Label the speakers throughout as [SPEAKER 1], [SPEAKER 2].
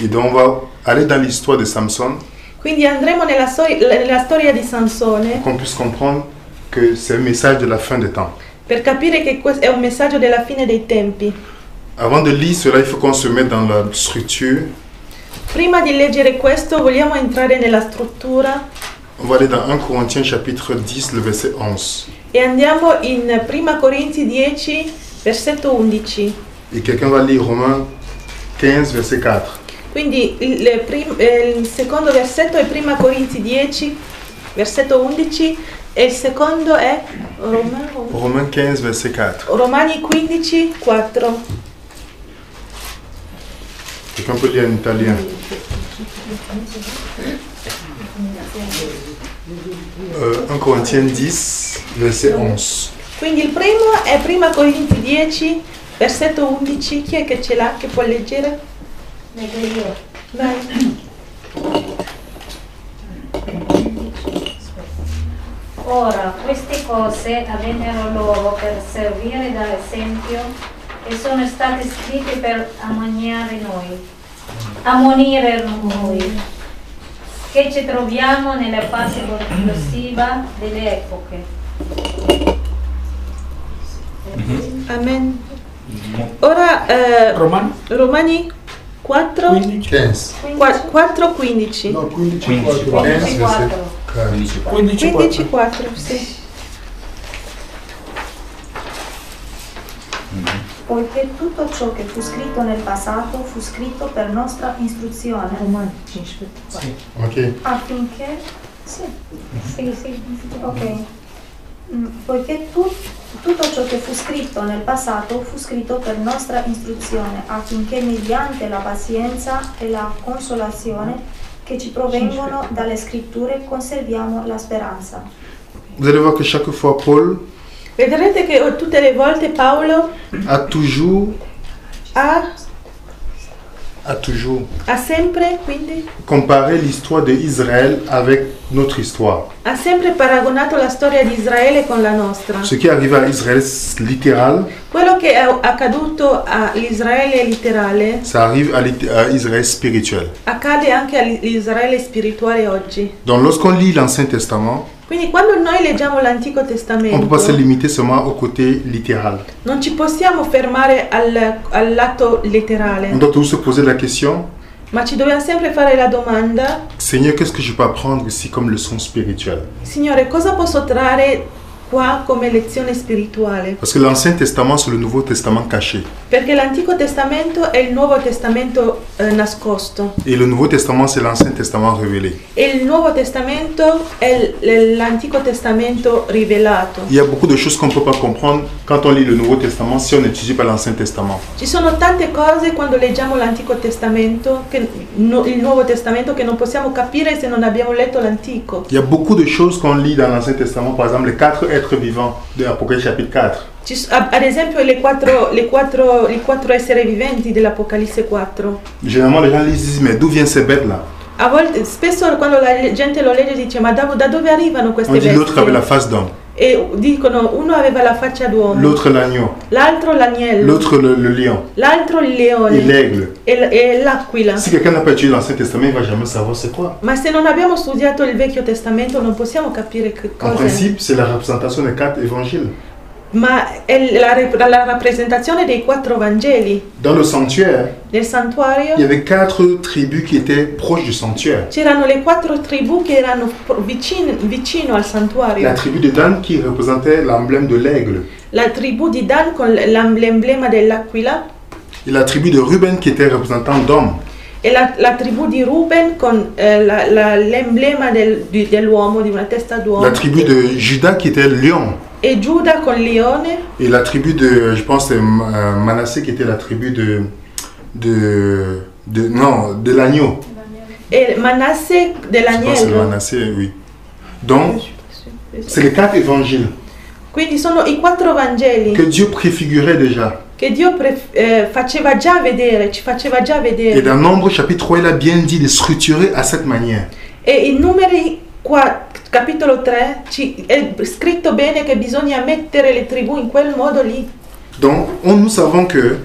[SPEAKER 1] Et donc on va aller dans l'histoire de Samson
[SPEAKER 2] Quindi andremo nella storia di Sansone
[SPEAKER 1] pour qu'on puisse comprendre que c'est un message de la fin des temps.
[SPEAKER 2] per capire che questo è un messaggio della fine dei tempi.
[SPEAKER 1] Avant de lire cela, il faut qu'on se mette dans la structure.
[SPEAKER 2] Prima di leggere questo vogliamo entrare nella struttura
[SPEAKER 1] On va aller dans 1 Corinthiens chapitre 10, le verset 11.
[SPEAKER 2] e andiamo in Prima Corinzi 10, versetto 11.
[SPEAKER 1] Et quelqu'un va lire Romains 15, verset 4.
[SPEAKER 2] Quindi il secondo versetto è Prima Corinzi 10, versetto 11 e il secondo è
[SPEAKER 1] Romains 15, verset 4.
[SPEAKER 2] Romani 15, 4.
[SPEAKER 1] Quelqu'un peut lire en italien. 1 Corinthiens 10, verset 11.
[SPEAKER 2] Quindi il primo è Prima Corinzi 10, versetto 11. Chi è che ce l'ha, che può leggere?
[SPEAKER 3] Leggo io.
[SPEAKER 2] Vai.
[SPEAKER 3] Ora, queste cose avvennero loro per servire da esempio e sono state scritte per ammonire noi, che ci troviamo nella fase conclusiva delle epoche.
[SPEAKER 2] Amen. Ora Romani 4,
[SPEAKER 1] 15.
[SPEAKER 2] 4, 15.
[SPEAKER 4] No, 15,
[SPEAKER 1] 15,
[SPEAKER 4] 4.
[SPEAKER 1] 15, verset
[SPEAKER 4] 15,
[SPEAKER 2] 15, 4, sì.
[SPEAKER 5] Poiché tutto ciò che fu scritto nel passato fu scritto per nostra istruzione.
[SPEAKER 3] Romani 5, 4.
[SPEAKER 1] Ok.
[SPEAKER 5] Affinché... Sì, ok. Poiché tutto ciò che fu scritto nel passato fu scritto per nostra istruzione, affinché mediante la pazienza e la consolazione che ci provengono dalle scritture conserviamo la speranza.
[SPEAKER 1] Vous allez voir que chaque fois Paul
[SPEAKER 2] Vedrete che tutte le volte Paolo
[SPEAKER 1] a toujours
[SPEAKER 2] ha sempre, quindi,
[SPEAKER 1] comparé l'histoire d'Israël avec notre histoire.
[SPEAKER 2] ha sempre paragonato la storia di Israele con la nostra.
[SPEAKER 1] Ce qui est arrivé à Israël littéral,
[SPEAKER 2] Quello che è accaduto all'Israele letterale
[SPEAKER 1] ça arrive à Israël spirituel.
[SPEAKER 2] accade anche all'Israele spirituale oggi.
[SPEAKER 1] Donc lorsqu'on lit l'Ancien Testament,
[SPEAKER 2] Quindi quando noi leggiamo l'Antico
[SPEAKER 1] on ne peut
[SPEAKER 2] Testamento
[SPEAKER 1] pas se limiter seulement au côté littéral.
[SPEAKER 2] non ci possiamo fermare al lato letterale,
[SPEAKER 1] On doit toujours se poser la question,
[SPEAKER 2] ma ci dobbiamo sempre fare la domanda:
[SPEAKER 1] Seigneur, qu'est-ce que je peux apprendre ici comme leçon spirituelle?
[SPEAKER 2] Signore, cosa posso trarre qua come lezione spirituale?
[SPEAKER 1] Parce que l'Ancien Testament, c'est le Nouveau Testament caché.
[SPEAKER 2] Perché l'Antico Testamento è il Nuovo Testamento nascosto
[SPEAKER 1] Et le Nouveau Testament, c'est l'Ancien Testament révélé.
[SPEAKER 2] e il Nuovo Testamento è l'Antico Testamento rivelato.
[SPEAKER 1] Il y a beaucoup de choses qu'on ne peut pas comprendre quand on lit le Nouveau Testament si on n'étudie pas l'Ancien Testament.
[SPEAKER 2] Ci sono tante cose quando leggiamo l'Antico Testamento, il Nuovo Testamento, che non possiamo capire se non abbiamo letto l'Antico.
[SPEAKER 1] Il y a beaucoup de choses qu'on lit dans l'Ancien Testament, par exemple les 4 êtres vivants de Apocalypse chapitre 4.
[SPEAKER 2] Ad esempio i quattro esseri viventi dell'Apocalisse 4.
[SPEAKER 1] Généralement les gens disent, mais d'où viennent ces bêtes-là?
[SPEAKER 2] A volte, spesso quando la gente lo legge dice: ma da dove arrivano
[SPEAKER 1] On
[SPEAKER 2] queste
[SPEAKER 1] dit l'autre avait la
[SPEAKER 2] bestie?
[SPEAKER 1] face d'homme,
[SPEAKER 2] E dicono uno aveva la faccia d'uomo,
[SPEAKER 1] l'autre l'agneau,
[SPEAKER 2] l'altro l'agnello,
[SPEAKER 1] l'autre le lion
[SPEAKER 2] l'altro il
[SPEAKER 1] et
[SPEAKER 2] leone
[SPEAKER 1] l'aigle.
[SPEAKER 2] e l'aquila.
[SPEAKER 1] Si quelqu'un n'a pas étudié l'Ancien Testament, il ne va jamais savoir c'est quoi.
[SPEAKER 2] Ma se non abbiamo studiato il Vecchio Testamento non possiamo capire che
[SPEAKER 1] En
[SPEAKER 2] cosa è.
[SPEAKER 1] principe, c'est la représentation des 4 évangiles.
[SPEAKER 2] Ma è la rappresentazione dei 4 Vangeli.
[SPEAKER 1] Dans le sanctuaire,
[SPEAKER 2] Nel santuario
[SPEAKER 1] il y avait 4 tribus qui étaient proches du sanctuaire.
[SPEAKER 2] c'erano le 4 tribù che erano vicino al santuario.
[SPEAKER 1] La tribu de Dan qui représentait l'emblème de l'aigle.
[SPEAKER 2] La tribù di Dan con l'emblema dell'aquila
[SPEAKER 1] Et la tribu de Ruben qui était représentant d'homme.
[SPEAKER 2] e la tribù di Ruben con l'emblema dell'uomo, di una testa d'uomo.
[SPEAKER 1] La tribu de Juda qui était le lion.
[SPEAKER 2] E Giuda con leone
[SPEAKER 1] Et la tribu de, je pense, Manassé qui était la tribu de l'agneau.
[SPEAKER 2] e Manasse
[SPEAKER 1] Je pense que c'est
[SPEAKER 2] dell'agnello.
[SPEAKER 1] Manassé, oui. Donc, c'est les 4 évangiles
[SPEAKER 2] Quindi sono i 4 Vangeli
[SPEAKER 1] que Dieu préfigurait déjà.
[SPEAKER 2] che Dio faceva già vedere, ci faceva già
[SPEAKER 1] Et
[SPEAKER 2] vedere.
[SPEAKER 1] dans Nombre chapitre 3, il a bien dit de structurer à cette manière.
[SPEAKER 2] E in Numeri capitolo 3 è scritto bene che bisogna mettere le tribù in quel modo lì.
[SPEAKER 1] Donc, nous savons que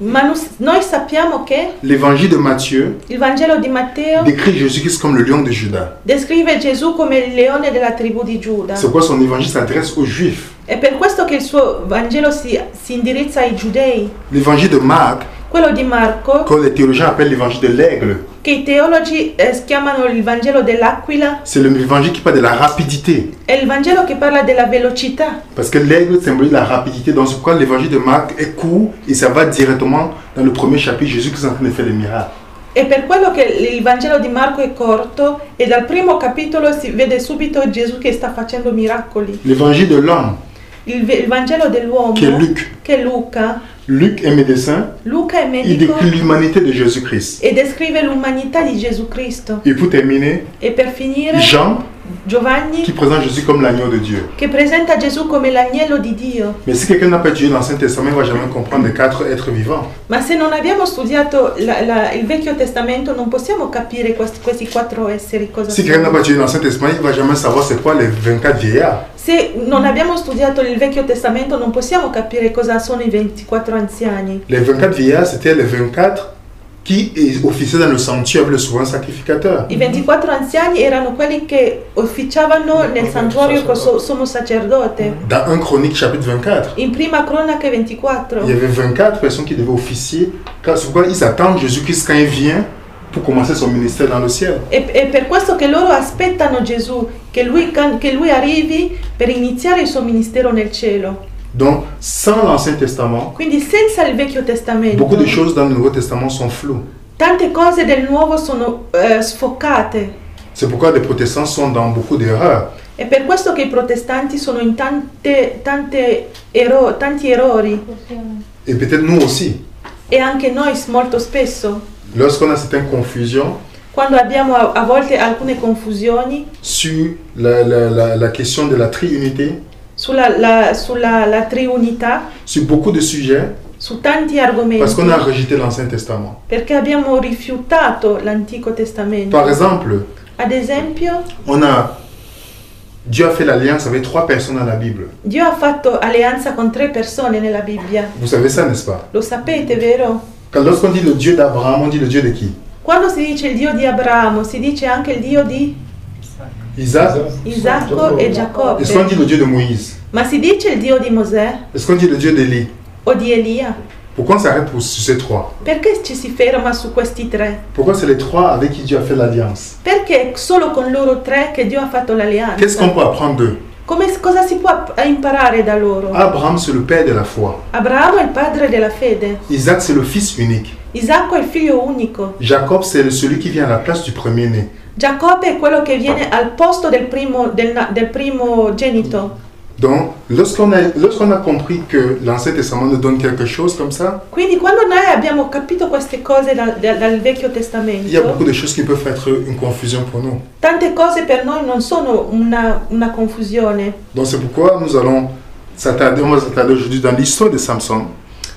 [SPEAKER 2] Ma noi sappiamo che
[SPEAKER 1] l'évangile de Matthieu
[SPEAKER 2] il Vangelo di Matteo
[SPEAKER 1] décrit Jésus-Christ comme le lion de Juda.
[SPEAKER 2] descrive Gesù come il leone della tribù di Giuda.
[SPEAKER 1] C'est pourquoi son évangile s'adresse aux Juifs.
[SPEAKER 2] È per questo che il suo Vangelo si indirizza ai giudei.
[SPEAKER 1] L'évangile de Marc,
[SPEAKER 2] Quello di Marco,
[SPEAKER 1] que les théologiens appellent l'évangile de l'aigle,
[SPEAKER 2] che i teologi chiamano il Vangelo dell'aquila,
[SPEAKER 1] c'est l'évangile qui parle de la rapidité.
[SPEAKER 2] è il Vangelo che parla della velocità.
[SPEAKER 1] Parce que l'aigle symbolise la rapidité. Donc c'est pourquoi l'évangile de Marc est court et ça va directement dans le premier chapitre, Jésus qui est en train de faire les miracles.
[SPEAKER 2] È per quello che il Vangelo di Marco è corto e dal primo capitolo si vede subito Gesù che sta facendo miracoli.
[SPEAKER 1] L'évangile de l'homme,
[SPEAKER 2] Il Vangelo dell'uomo,
[SPEAKER 1] qui est Luc.
[SPEAKER 2] che è Luca,
[SPEAKER 1] Luc est médecin,
[SPEAKER 2] Luca è
[SPEAKER 1] il
[SPEAKER 2] medico
[SPEAKER 1] décrit l'humanité de Jésus-Christ.
[SPEAKER 2] e descrive l'umanità di Gesù Cristo.
[SPEAKER 1] Et pour terminer,
[SPEAKER 2] E per finire,
[SPEAKER 1] Jean
[SPEAKER 2] Giovanni
[SPEAKER 1] qui présente Jésus comme l'agneau de Dieu.
[SPEAKER 2] che presenta Gesù come l'agnello di Dio.
[SPEAKER 1] Mais si quelqu'un n'a pas étudié l'Ancien Testament, il ne va jamais comprendre les 4 êtres vivants.
[SPEAKER 2] Ma se non abbiamo studiato il Vecchio Testamento non possiamo capire questi 4 esseri cosa
[SPEAKER 1] Si quelqu'un n'a
[SPEAKER 2] sono.
[SPEAKER 1] pas étudié l'Ancien Testament, il ne va jamais savoir c'est quoi les 24 vieillards.
[SPEAKER 2] Se non abbiamo studiato il Vecchio Testamento non possiamo capire cosa sono i 24 anziani.
[SPEAKER 1] Les 24 vieillards, c'était les 24 qui officiaient dans le sanctuaire avec le souverain sacrificateur.
[SPEAKER 2] I 24 anziani erano quelli che officiavano nel santuario col sommo sacerdote.
[SPEAKER 1] Dans 1 Chronique chapitre 24,
[SPEAKER 2] In prima cronache 24
[SPEAKER 1] il y avait 24 personnes qui devaient officier. C'est pourquoi ils attendent Jésus-Christ quand il vient pour commencer son ministère dans le ciel.
[SPEAKER 2] è per questo che loro aspettano Gesù, che lui arrivi per iniziare il suo ministero nel cielo.
[SPEAKER 1] Donc, sans l'Ancien Testament,
[SPEAKER 2] Quindi senza il Vecchio Testamento
[SPEAKER 1] beaucoup de choses dans le Nouveau Testament sont floues.
[SPEAKER 2] tante cose del Nuovo sono sfocate.
[SPEAKER 1] C'est pourquoi les protestants sont dans beaucoup d'erreurs.
[SPEAKER 2] È per questo che i protestanti sono in tanti errori
[SPEAKER 1] Et peut-être nous aussi.
[SPEAKER 2] e anche noi molto spesso.
[SPEAKER 1] Lorsqu'on a certaines confusions
[SPEAKER 2] Quando abbiamo a volte alcune confusioni
[SPEAKER 1] sur la question de la triunité,
[SPEAKER 2] sulla la triunità,
[SPEAKER 1] sur beaucoup de sujets,
[SPEAKER 2] su tanti argomenti,
[SPEAKER 1] parce qu'on a rejeté l'Ancien Testament.
[SPEAKER 2] perché abbiamo rifiutato l'Antico Testamento.
[SPEAKER 1] Par exemple,
[SPEAKER 2] Ad esempio,
[SPEAKER 1] Dieu a fait l'alliance avec 3 personnes dans la Bible.
[SPEAKER 2] Dio ha fatto alleanza con 3 persone nella Bibbia.
[SPEAKER 1] Vous savez ça, n'est-ce pas?
[SPEAKER 2] Lo sapete, vero?
[SPEAKER 1] Lorsqu'on dit le Dieu d'Abraham, on dit le Dieu de qui?
[SPEAKER 2] Quando si dice il Dio di Abramo, si dice anche il Dio di
[SPEAKER 1] Isaac.
[SPEAKER 2] Isacco e Giacobbe.
[SPEAKER 1] Est-ce qu'on dit le Dieu de Moïse?
[SPEAKER 2] Ma si dice il Dio di Mosè
[SPEAKER 1] Est-ce qu'on dit le Dieu d'Élie?
[SPEAKER 2] o di Elia?
[SPEAKER 1] Pourquoi on s'arrête sur ces 3?
[SPEAKER 2] Perché ci si ferma su questi 3?
[SPEAKER 1] Pourquoi c'est les 3 avec qui Dieu a fait l'alliance?
[SPEAKER 2] Perché è solo con loro 3 che Dio ha fatto l'alleanza.
[SPEAKER 1] Qu'est-ce qu'on peut apprendre d'eux?
[SPEAKER 2] Cosa si può imparare da loro?
[SPEAKER 1] Abraham, c'est le père de la foi.
[SPEAKER 2] Abramo è il padre della fede.
[SPEAKER 1] Isaac, c'est le fils unique.
[SPEAKER 2] Isacco è il figlio unico.
[SPEAKER 1] Jacob, c'est celui qui vient à la place du premier-né.
[SPEAKER 2] Giacobbe è quello che viene al posto del primogenito.
[SPEAKER 1] Donc, lorsqu'on a compris que l'Ancien Testament nous donne quelque chose comme ça,
[SPEAKER 2] Quindi quando noi abbiamo capito queste cose dal Vecchio Testamento,
[SPEAKER 1] il y a beaucoup de choses qui peuvent être une confusion pour nous.
[SPEAKER 2] tante cose per noi non sono una confusione.
[SPEAKER 1] Donc c'est pourquoi on va s'attarder aujourd'hui dans l'histoire de Samson.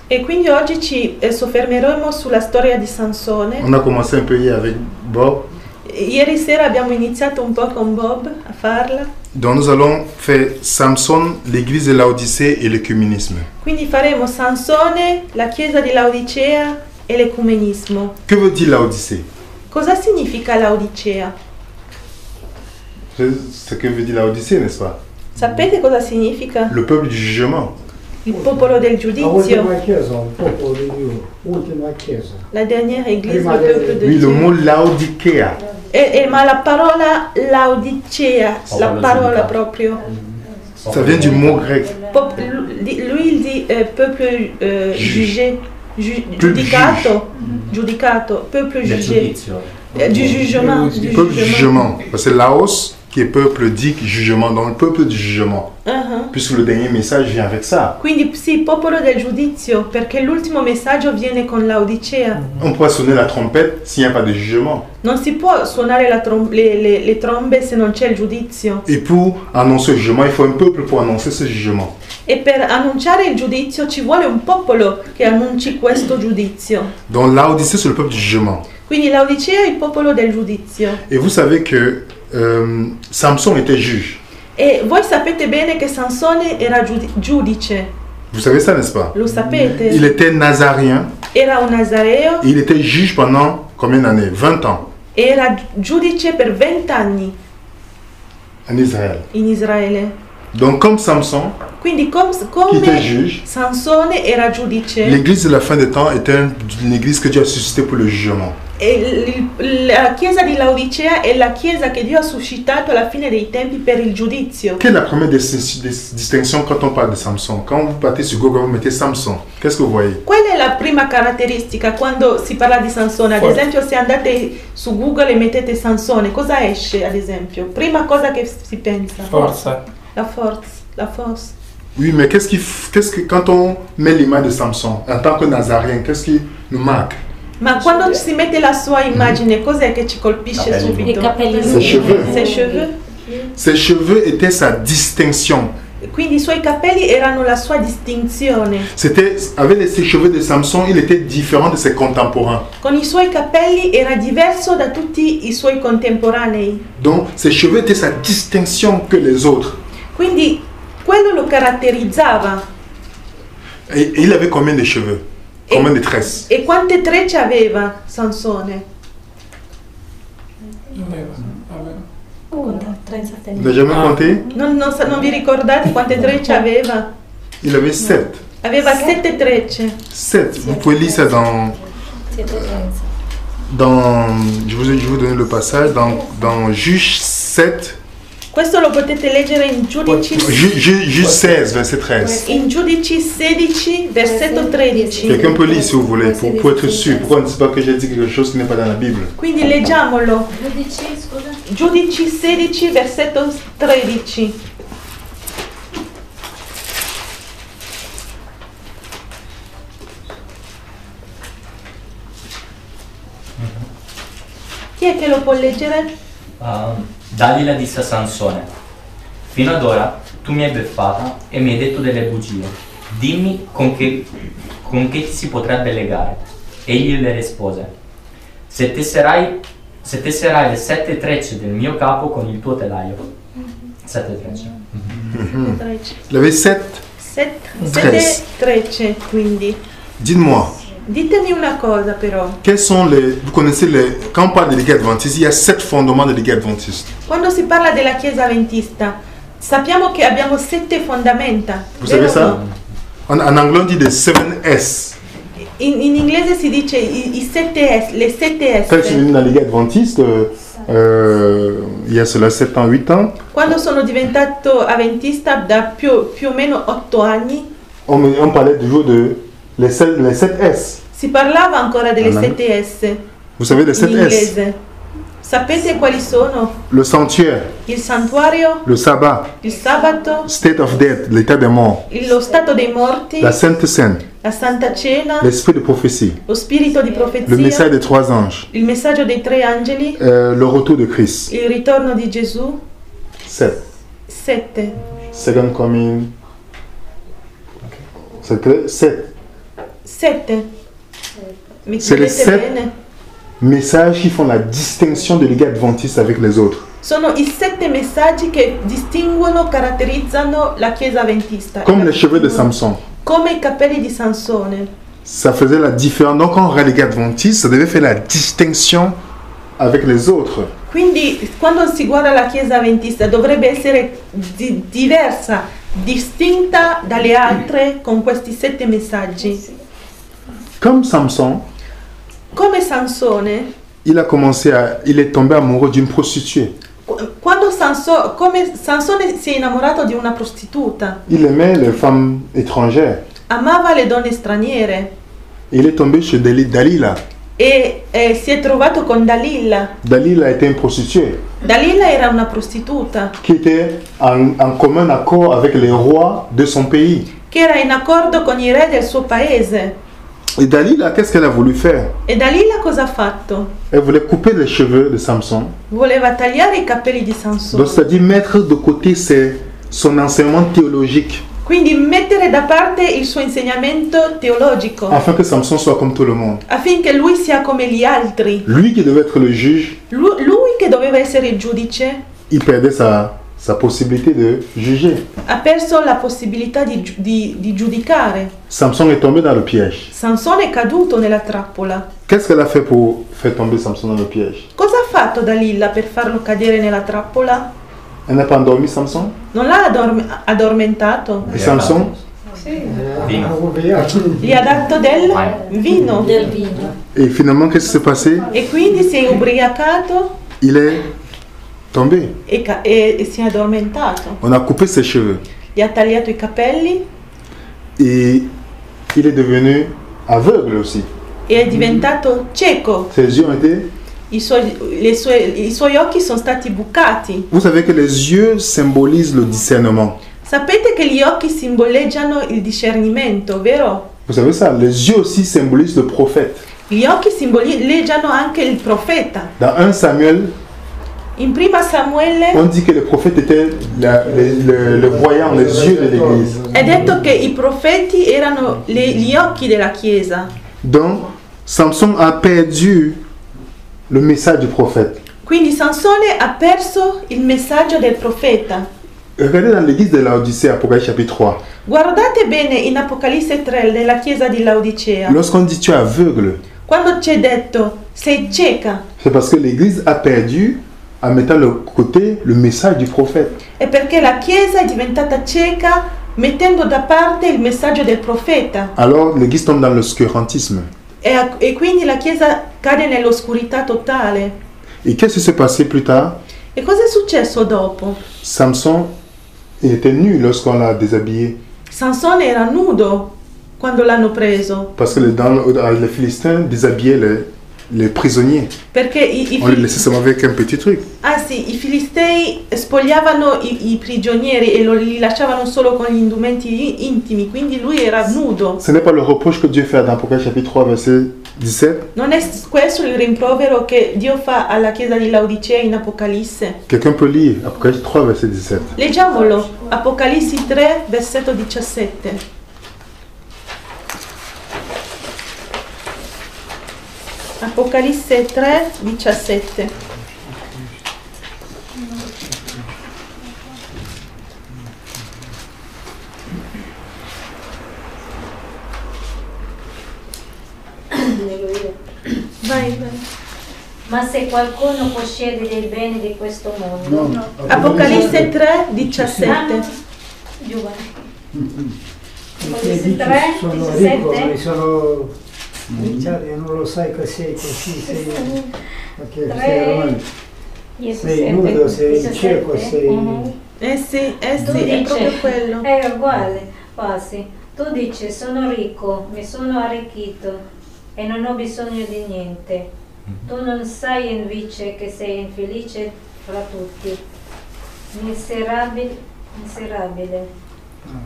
[SPEAKER 2] E quindi oggi ci soffermeremo sulla storia di Sansone.
[SPEAKER 1] On a commencé un peu hier avec Bob.
[SPEAKER 2] Ieri sera abbiamo iniziato un po' con Bob a farla.
[SPEAKER 1] Donc nous allons faire Samson, l'église de Laodicée et l'œcuménisme.
[SPEAKER 2] Quindi faremo Sansone, la chiesa di Laodicea e l'ecumenismo.
[SPEAKER 1] Que veut dire Laodicée?
[SPEAKER 2] Cosa significa Laodicea?
[SPEAKER 1] C'est ce que veut dire Laodicée, n'est-ce pas?
[SPEAKER 2] Sapete cosa significa?
[SPEAKER 1] Le peuple du jugement.
[SPEAKER 2] Il popolo del
[SPEAKER 4] La
[SPEAKER 2] giudizio,
[SPEAKER 4] ultima chiesa, un popolo di Dio, ultima chiesa.
[SPEAKER 2] la dernière église,
[SPEAKER 4] Prima
[SPEAKER 2] le peuple de
[SPEAKER 1] Oui, le
[SPEAKER 2] Dieu.
[SPEAKER 1] mot Laodicea.
[SPEAKER 2] Ma la parola Laodicea, la parola proprio,
[SPEAKER 1] Ça vient du mot grec.
[SPEAKER 2] lui il dit peuple jugé, giudicato, peuple jugé, du jugement,
[SPEAKER 1] Peuple du jugement. Parce que Laos, qui est peuple, dit jugement, donc le peuple du jugement. Puisque le dernier message vient avec ça.
[SPEAKER 2] Quindi sì, popolo del giudizio, perché l'ultimo messaggio viene con Laodicea.
[SPEAKER 1] On peut sonner la trompette s'il n'y a pas de jugement.
[SPEAKER 2] Non si può suonare le trombe se non c'è il giudizio.
[SPEAKER 1] Et pour annoncer le jugement, il faut un peuple pour annoncer ce jugement.
[SPEAKER 2] E per annunciare il giudizio ci vuole un popolo che annunci questo giudizio.
[SPEAKER 1] Donc Laodicée, c'est le peuple du jugement.
[SPEAKER 2] Quindi Laodicea è il popolo del giudizio.
[SPEAKER 1] Et vous savez que Samson était juge.
[SPEAKER 2] E voi sapete bene che Sansone era giudice.
[SPEAKER 1] Vous savez ça, n'est-ce pas?
[SPEAKER 2] Lo sapete?
[SPEAKER 1] Il était nazaréen.
[SPEAKER 2] Era un nazareo.
[SPEAKER 1] Il était juge pendant combien d'années? 20 ans.
[SPEAKER 2] Era giudice per 20 anni
[SPEAKER 1] En Israël.
[SPEAKER 2] in Israele.
[SPEAKER 1] Donc comme Samson,
[SPEAKER 2] Quindi
[SPEAKER 1] qui était juge,
[SPEAKER 2] Sansone era giudice,
[SPEAKER 1] l'église de la fin des temps était une église que Dieu a suscitée pour le jugement.
[SPEAKER 2] e la chiesa di Laodicea è la chiesa che Dio ha suscitato alla fine dei tempi per il giudizio.
[SPEAKER 1] Quelle est la première distinction quand on parle de Samson? Quand vous partez sur Google, vous mettez Samson. Qu'est-ce que vous voyez?
[SPEAKER 2] Qual è la prima caratteristica quando si parla di Sansone? Ad esempio, se andate su Google e mettete Sansone, cosa esce ad esempio? Prima cosa che si pensa?
[SPEAKER 6] Forza.
[SPEAKER 2] La forza, la forza.
[SPEAKER 1] Oui, mais quand on met l'image de Samson en tant que Nazaréen, qu'est-ce qui nous marque?
[SPEAKER 2] Ma quando si mette la sua immagine, cos'è che ci colpisce subito?
[SPEAKER 5] I capelli
[SPEAKER 1] Ses cheveux.
[SPEAKER 2] Ses cheveux.
[SPEAKER 1] Ses cheveux étaient sa distinction.
[SPEAKER 2] Quindi i suoi capelli erano la sua distinzione.
[SPEAKER 1] Avec ses cheveux de Samson, il était différent de ses contemporains.
[SPEAKER 2] Con i suoi capelli era diverso da tutti i suoi contemporanei.
[SPEAKER 1] Donc, ses cheveux étaient sa distinction que les autres.
[SPEAKER 2] Quindi quello lo caratterizzava.
[SPEAKER 1] Et il avait combien de cheveux? Combien de tresses?
[SPEAKER 2] E quante trecce aveva Sansone?
[SPEAKER 1] Vous n'avez jamais compté?
[SPEAKER 2] Non vi ricordate quante trecce aveva?
[SPEAKER 1] Il avait 7.
[SPEAKER 2] Aveva 7 trecce.
[SPEAKER 1] 7. Vous pouvez lire ça dans je vais vous donner le passage, dans Juge 7.
[SPEAKER 2] Questo lo potete leggere in Giudici,
[SPEAKER 1] Juge 16, verset 13.
[SPEAKER 2] in Giudici 16, versetto 13.
[SPEAKER 1] Quelqu'un peut lire si vous voulez, pour être sûr. Pourquoi on ne dit pas que j'ai dit quelque chose qui n'est pas dans la Bible?
[SPEAKER 2] Quindi leggiamolo.
[SPEAKER 3] Giudici, scusa?
[SPEAKER 2] Giudici 16, versetto 13. Chi è che lo può leggere?
[SPEAKER 7] Dalila disse a Sansone: fino ad ora tu mi hai beffata e mi hai detto delle bugie. Dimmi con che ti si potrebbe legare. Egli le rispose: se tesserai le 7 trecce del mio capo con il tuo telaio. 7 trecce.
[SPEAKER 1] Il avait 7.
[SPEAKER 2] 7 trecce, quindi.
[SPEAKER 1] Dites-moi,
[SPEAKER 2] Ditemi una cosa però.
[SPEAKER 1] quels sont vous connaissez quand on parle de l'Église adventiste, il y a 7 fondements de l'Église adventiste.
[SPEAKER 2] Quando si parla della Chiesa Adventista, sappiamo che abbiamo 7 fondamenta.
[SPEAKER 1] Vous savez ça? En anglais on dit des 7 S.
[SPEAKER 2] In inglese si dice i 7 S, le 7
[SPEAKER 1] Quand je suis
[SPEAKER 2] S.
[SPEAKER 1] venu dans l'Église adventiste, il y a cela 7 ans, 8 ans,
[SPEAKER 2] Quando sono diventato avventista da più o meno 8 anni,
[SPEAKER 1] on parlait toujours de les 7 S.
[SPEAKER 2] si parlava ancora delle
[SPEAKER 1] Allora.
[SPEAKER 2] 7 S
[SPEAKER 1] Vous savez les
[SPEAKER 2] in
[SPEAKER 1] 7 S?
[SPEAKER 2] inglese. Sapete quali sono?
[SPEAKER 1] Le sanctuaire,
[SPEAKER 2] Il santuario,
[SPEAKER 1] le sabbat,
[SPEAKER 2] il sabato,
[SPEAKER 1] state of death, l'état des morts,
[SPEAKER 2] lo stato dei morti,
[SPEAKER 1] la Sainte Seine,
[SPEAKER 2] la Santa Cena,
[SPEAKER 1] l'esprit de prophétie,
[SPEAKER 2] lo spirito di
[SPEAKER 1] le
[SPEAKER 2] profezia,
[SPEAKER 1] message des 3 anges,
[SPEAKER 2] il messaggio dei 3 angeli,
[SPEAKER 1] le retour de Christ.
[SPEAKER 2] il ritorno di Gesù.
[SPEAKER 1] 7.
[SPEAKER 2] 7.
[SPEAKER 1] Second coming. C'est 7.
[SPEAKER 2] 7. Mi
[SPEAKER 1] C'est les
[SPEAKER 2] chiedete
[SPEAKER 1] 7
[SPEAKER 2] bene?
[SPEAKER 1] messages qui font la distinction de l'Église adventiste avec les autres.
[SPEAKER 2] Sono i 7 messaggi che distinguono, caratterizzano la Chiesa Adventista.
[SPEAKER 1] Comme les cheveux de Samson.
[SPEAKER 2] Come i capelli di Sansone.
[SPEAKER 1] Ça faisait la différence. Donc, quand on regarde l'Église adventiste, ça devait faire la distinction avec les autres.
[SPEAKER 2] Quindi quando si guarda la Chiesa Adventista dovrebbe essere diversa, distinta dalle altre con questi 7 messaggi.
[SPEAKER 1] Comme Samson,
[SPEAKER 2] Come Sansone,
[SPEAKER 1] il est tombé amoureux d'une prostituée.
[SPEAKER 2] quando Sansone si è innamorato di una prostituta,
[SPEAKER 1] Il aimait les femmes étrangères.
[SPEAKER 2] amava le donne straniere
[SPEAKER 1] Il est tombé chez Dalila.
[SPEAKER 2] e si è trovato con Dalila.
[SPEAKER 1] Dalila était une prostituée
[SPEAKER 2] Dalila era una prostituta
[SPEAKER 1] qui était en commun accord avec les rois de son pays.
[SPEAKER 2] che era in accordo con i re del suo paese.
[SPEAKER 1] Et Dalila, qu'est-ce qu'elle a voulu faire?
[SPEAKER 2] E Dalila cosa ha fatto?
[SPEAKER 1] Elle voulait couper les cheveux de Samson.
[SPEAKER 2] Voleva tagliare i capelli di Sansone.
[SPEAKER 1] Donc, c'est-à-dire mettre de côté son enseignement théologique,
[SPEAKER 2] Quindi mettere da parte il suo insegnamento teologico
[SPEAKER 1] afin que Samson soit comme tout le monde.
[SPEAKER 2] affinché lui sia come gli altri.
[SPEAKER 1] Lui qui devait être le juge,
[SPEAKER 2] Lui che doveva essere il giudice
[SPEAKER 1] il perdait sa possibilité de juger.
[SPEAKER 2] Ha perso la possibilità di giudicare.
[SPEAKER 1] Samson est tombé dans le piège.
[SPEAKER 2] Sansone è caduto nella trappola.
[SPEAKER 1] Qu'est-ce qu'elle a fait pour faire tomber Samson dans le piège?
[SPEAKER 2] Cosa ha fatto Dalila per farlo cadere nella trappola?
[SPEAKER 1] Elle n'a pas endormi Samson?
[SPEAKER 2] Non l'ha addormentato?
[SPEAKER 1] Et Samson?
[SPEAKER 2] Gli ha dato del vino.
[SPEAKER 1] Et finalement, qu'est-ce qui s'est passé?
[SPEAKER 2] E quindi si è ubriacato
[SPEAKER 1] Il est tombé.
[SPEAKER 2] e si è addormentato.
[SPEAKER 1] On a coupé ses cheveux.
[SPEAKER 2] Gli ha tagliato i capelli
[SPEAKER 1] Et il est devenu aveugle aussi.
[SPEAKER 2] e è diventato cieco.
[SPEAKER 1] Ses yeux ont été...
[SPEAKER 2] I suoi occhi sono stati bucati.
[SPEAKER 1] Vous savez que les yeux symbolisent le discernement.
[SPEAKER 2] Sapete che gli occhi simboleggiano il discernimento, vero?
[SPEAKER 1] Vous savez ça? Les yeux aussi symbolisent le prophète.
[SPEAKER 2] Gli occhi simboleggiano anche il profeta.
[SPEAKER 1] Dans 1 Samuel,
[SPEAKER 2] In prima Samuele
[SPEAKER 1] on dit que le prophète était le voyant, les yeux de l'église.
[SPEAKER 2] è detto che i profeti erano gli occhi della Chiesa.
[SPEAKER 1] Donc, Samson a perdu le message du prophète.
[SPEAKER 2] Quindi Sansone ha perso il messaggio del profeta.
[SPEAKER 1] Regardez dans l'église de Laodicée, Apocalypse chapitre 3.
[SPEAKER 2] Guardate bene in Apocalisse 3 della chiesa di Laodicea.
[SPEAKER 1] Lorsqu'on dit tu es aveugle,
[SPEAKER 2] Quando c'è detto sei cieca,
[SPEAKER 1] c'est parce que l'église a perdu en mettant de côté le message du prophète.
[SPEAKER 2] è perché la chiesa è diventata cieca mettendo da parte il messaggio del profeta.
[SPEAKER 1] Alors l'église tombe dans l'obscurantisme.
[SPEAKER 2] E quindi la chiesa cade nell'oscurità totale.
[SPEAKER 1] Et qu'est-ce qui s'est passé plus tard?
[SPEAKER 2] E cosa è successo dopo?
[SPEAKER 1] Samson était nu lorsqu'on l'a déshabillé.
[SPEAKER 2] Sansone era nudo quando l'hanno preso,
[SPEAKER 1] Parce que les Philistins déshabillaient les prisonniers.
[SPEAKER 2] perché
[SPEAKER 1] On les laissait seulement avec un petit truc.
[SPEAKER 2] i filistei spogliavano i prigionieri e li lasciavano solo con gli indumenti intimi, quindi lui era nudo.
[SPEAKER 1] Ce n'est pas le reproche que Dieu fait dans Apocalypse chapitre 3 verset 17.
[SPEAKER 2] Non è questo il rimprovero che Dio fa alla chiesa di Laodicea in Apocalisse?
[SPEAKER 1] Quelqu'un peut lire Apocalypse 3 verset 17.
[SPEAKER 2] Leggiamolo, Apocalisse 3, versetto 17. Apocalisse 3, 17. Vai.
[SPEAKER 3] Ma se qualcuno possiede dei beni di questo mondo,
[SPEAKER 4] No.
[SPEAKER 2] Apocalisse 3, 17.
[SPEAKER 3] Giovanni.
[SPEAKER 4] Perché
[SPEAKER 3] 3,
[SPEAKER 4] sono
[SPEAKER 3] 17.
[SPEAKER 4] ricco, mi sono mangiato e non lo sai che sei così, sei, perché
[SPEAKER 3] Tre.
[SPEAKER 4] sei romano. Sei nudo, sei cieco, sei...
[SPEAKER 2] Sì,
[SPEAKER 3] Tu
[SPEAKER 2] è
[SPEAKER 3] dici,
[SPEAKER 2] proprio quello.
[SPEAKER 3] è uguale, quasi. Tu dici, sono ricco, mi sono arricchito e non ho bisogno di niente. Tu non sai invece che sei infelice fra tutti, miserabile,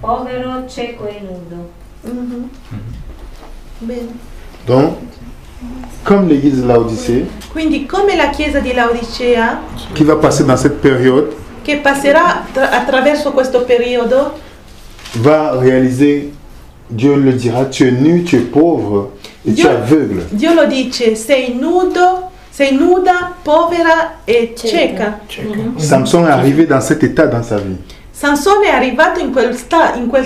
[SPEAKER 3] povero, cieco e nudo.
[SPEAKER 2] Mhm. Bene.
[SPEAKER 1] Donc, comme l'église de Laodicée,
[SPEAKER 2] Quindi come la chiesa di Laodicea,
[SPEAKER 1] qui va passer dans cette période,
[SPEAKER 2] che passerà attraverso questo periodo,
[SPEAKER 1] va réaliser, Dieu le dira, tu es nu, tu es pauvre et tu es aveugle.
[SPEAKER 2] Dio lo dice, sei nudo, sei nuda, povera e cieca.
[SPEAKER 1] Samson est arrivé dans cet état dans sa vie.
[SPEAKER 2] Sansone è arrivato in quel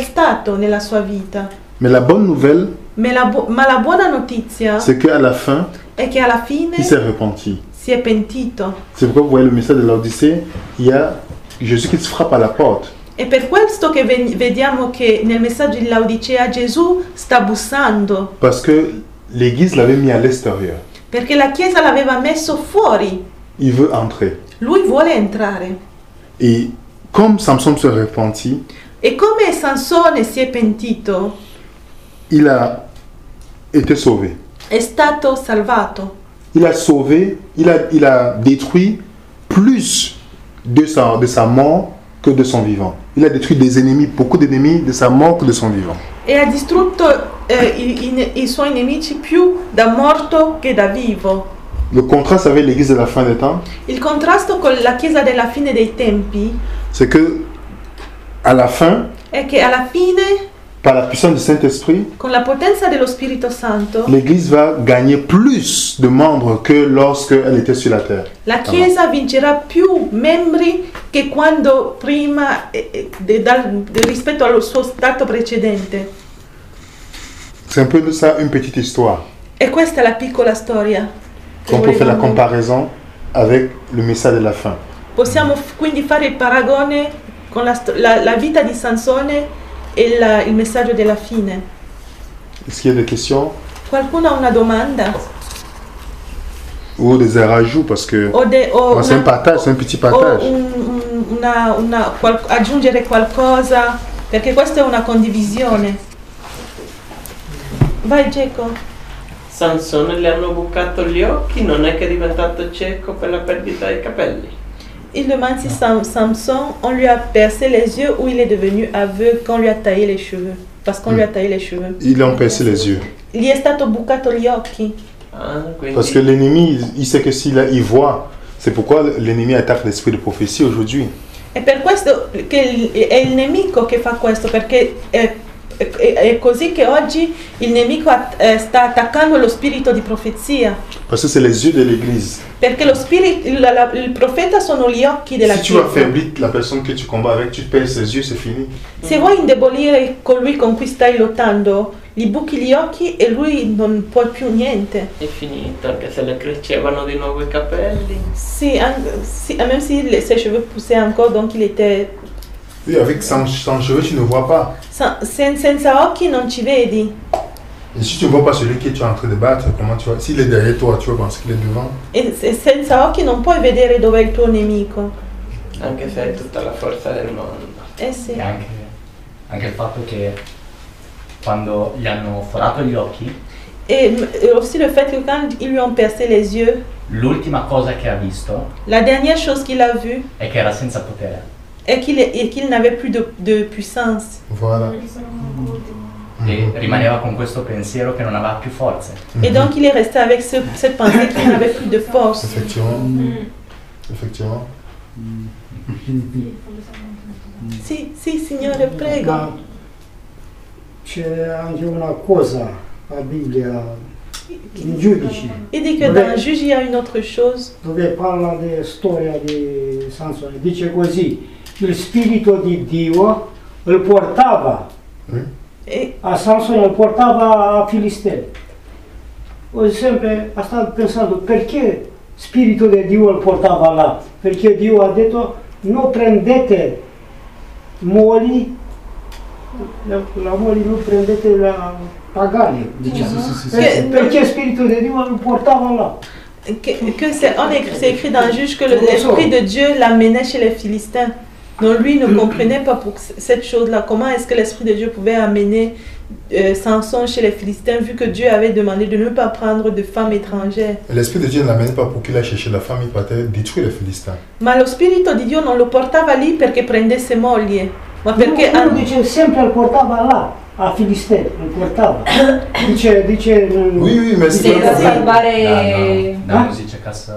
[SPEAKER 2] stato nella sua vita.
[SPEAKER 1] Mais la bonne nouvelle,
[SPEAKER 2] Ma la buona notizia
[SPEAKER 1] c'est qu'à la fin,
[SPEAKER 2] è che alla fine
[SPEAKER 1] il s'est repenti.
[SPEAKER 2] si è pentito.
[SPEAKER 1] C'est pourquoi vous voyez le message de l'Odyssée, il y a Jésus qui se frappe à la porte.
[SPEAKER 2] È per questo che vediamo che nel messaggio di Laodicea Gesù sta bussando,
[SPEAKER 1] Parce que l'église l'avait mis à l'extérieur.
[SPEAKER 2] perché la chiesa l'aveva messo fuori.
[SPEAKER 1] Il veut entrer.
[SPEAKER 2] Lui vuole entrare.
[SPEAKER 1] Et comme Samson se repentit,
[SPEAKER 2] E come Sansone si è pentito,
[SPEAKER 1] il a été sauvé.
[SPEAKER 2] è stato salvato.
[SPEAKER 1] Il a sauvé, il a détruit plus de sa mort que de son vivant. Il a détruit des ennemis, beaucoup d'ennemis de sa mort que de son vivant.
[SPEAKER 2] E ha distrutto i suoi nemici più da morto che da vivo.
[SPEAKER 1] Le contraste avec l'église de la fin des temps,
[SPEAKER 2] Il contrasto con la chiesa della fine dei tempi
[SPEAKER 1] c'est que à la fin,
[SPEAKER 2] è che alla fine
[SPEAKER 1] par la puissance du Saint-Esprit,
[SPEAKER 2] con la potenza dello Spirito Santo,
[SPEAKER 1] l'Église va gagner plus de membres que lorsqu'elle était sur la terre.
[SPEAKER 2] la Chiesa vincerà più membri che quando prima rispetto allo suo stato precedente.
[SPEAKER 1] C'est un peu de ça, une petite histoire.
[SPEAKER 2] E questa è la piccola storia. che
[SPEAKER 1] On peut faire la
[SPEAKER 2] volevo-
[SPEAKER 1] comparaison avec le message de la fin.
[SPEAKER 2] Possiamo quindi fare il paragone con la vita di Sansone e il messaggio della fine.
[SPEAKER 1] Est-ce qu'il y a des questions
[SPEAKER 2] Qualcuno ha una domanda?
[SPEAKER 1] ou des rajouts? Parce que
[SPEAKER 2] O
[SPEAKER 1] c'est un partage, c'est un petit
[SPEAKER 2] o
[SPEAKER 1] partage.
[SPEAKER 2] aggiungere qualcosa? Perché questa è una condivisione. Vai Geco.
[SPEAKER 6] Sansone le hanno bucato gli occhi, non è che è diventato cieco per la perdita dei capelli.
[SPEAKER 2] Il demande si Samson, on lui a percé les yeux ou il est devenu aveugle quand on lui a taillé les cheveux. Parce qu'on lui a taillé les cheveux.
[SPEAKER 1] Ils ont percé les yeux.
[SPEAKER 2] Gli è stato bucato gli occhi.
[SPEAKER 6] Ah, quindi
[SPEAKER 1] Parce que l'ennemi, il sait que s'il il voit, c'est pourquoi l'ennemi attaque l'esprit de prophétie aujourd'hui.
[SPEAKER 2] È per questo che è il nemico che fa questo, perché è così che oggi il nemico sta attaccando lo spirito di profezia.
[SPEAKER 1] Parce que c'est les yeux de l'Église.
[SPEAKER 2] Perché il profeta sono gli occhi della
[SPEAKER 1] Si tu
[SPEAKER 2] Chiesa.
[SPEAKER 1] affaiblis la personne que tu combats avec, tu perds ses yeux, c'est fini.
[SPEAKER 2] Se vuoi indebolire colui con cui stai lottando, gli buchi gli occhi e lui non può più niente.
[SPEAKER 6] è finito, anche se le crescevano di nuovo i capelli.
[SPEAKER 2] Si, même si ses cheveux poussaient encore, donc il était...
[SPEAKER 1] Oui, avec sans cheveux, tu ne vois pas.
[SPEAKER 2] Senza occhi non ci vedi.
[SPEAKER 1] Et si tu ne vois pas celui que tu es en train de battre, comment tu vois? S'il est derrière toi, tu vas penser qu'il est devant.
[SPEAKER 2] E senza occhi non puoi vedere dove è il tuo nemico.
[SPEAKER 6] Anche se hai tutta la forza del mondo.
[SPEAKER 2] Eh sì.
[SPEAKER 7] E anche il fatto che quando gli hanno forato gli occhi,
[SPEAKER 2] Et aussi le fait que quand ils lui ont percé les yeux,
[SPEAKER 7] l'ultima cosa che ha visto
[SPEAKER 2] la dernière chose qu'il a vue
[SPEAKER 7] è che era senza potere.
[SPEAKER 2] est qu'il n'avait plus de puissance.
[SPEAKER 1] Voilà.
[SPEAKER 7] E rimaneva con questo pensiero che non aveva più forze.
[SPEAKER 2] Et donc il est resté avec cette pensée qu'il n'avait plus de force.
[SPEAKER 1] Effectivement. Effectivement.
[SPEAKER 2] Sì, sì, Signore, prego.
[SPEAKER 4] Ma c'è anche una cosa a Bibbia, in Giudici,
[SPEAKER 2] Il dit que dans Juge, il y a une autre chose.
[SPEAKER 4] dove parla di storia di Sansone. Dice così, il spirito di Dio îl portava,
[SPEAKER 2] Et,
[SPEAKER 4] a Sansone îl portava a Filistei. Ho sempre stat pensando, perché spirito di Dio îl portava là? Perché Dio ha detto, non prendete moli, la moli non prendete la pagani, diciamo. Perché spirito di Dio îl portava là?
[SPEAKER 2] que c'est écrit dans Juge que l'Esprit de Dieu l'amenait chez les Philistins. Donc lui ne comprenait pas pour cette chose-là. Comment est-ce que l'Esprit de Dieu pouvait amener Samson chez les Philistins vu que Dieu avait demandé de ne pas prendre de femmes étrangères.
[SPEAKER 1] L'Esprit de Dieu ne l'amène pas pour qu'il aille chercher la femme, il partait détruire les Philistins.
[SPEAKER 2] Ma lo Spirito di Dio non lo portava lì perché prendesse moglie, ma perché...
[SPEAKER 4] Uno dice sempre îl portava là, a Filistei, îl portava. Dice
[SPEAKER 1] Oui, mais
[SPEAKER 3] Sì,
[SPEAKER 1] c'est
[SPEAKER 3] da
[SPEAKER 1] pas
[SPEAKER 3] salvare...
[SPEAKER 7] Da nu zice ca să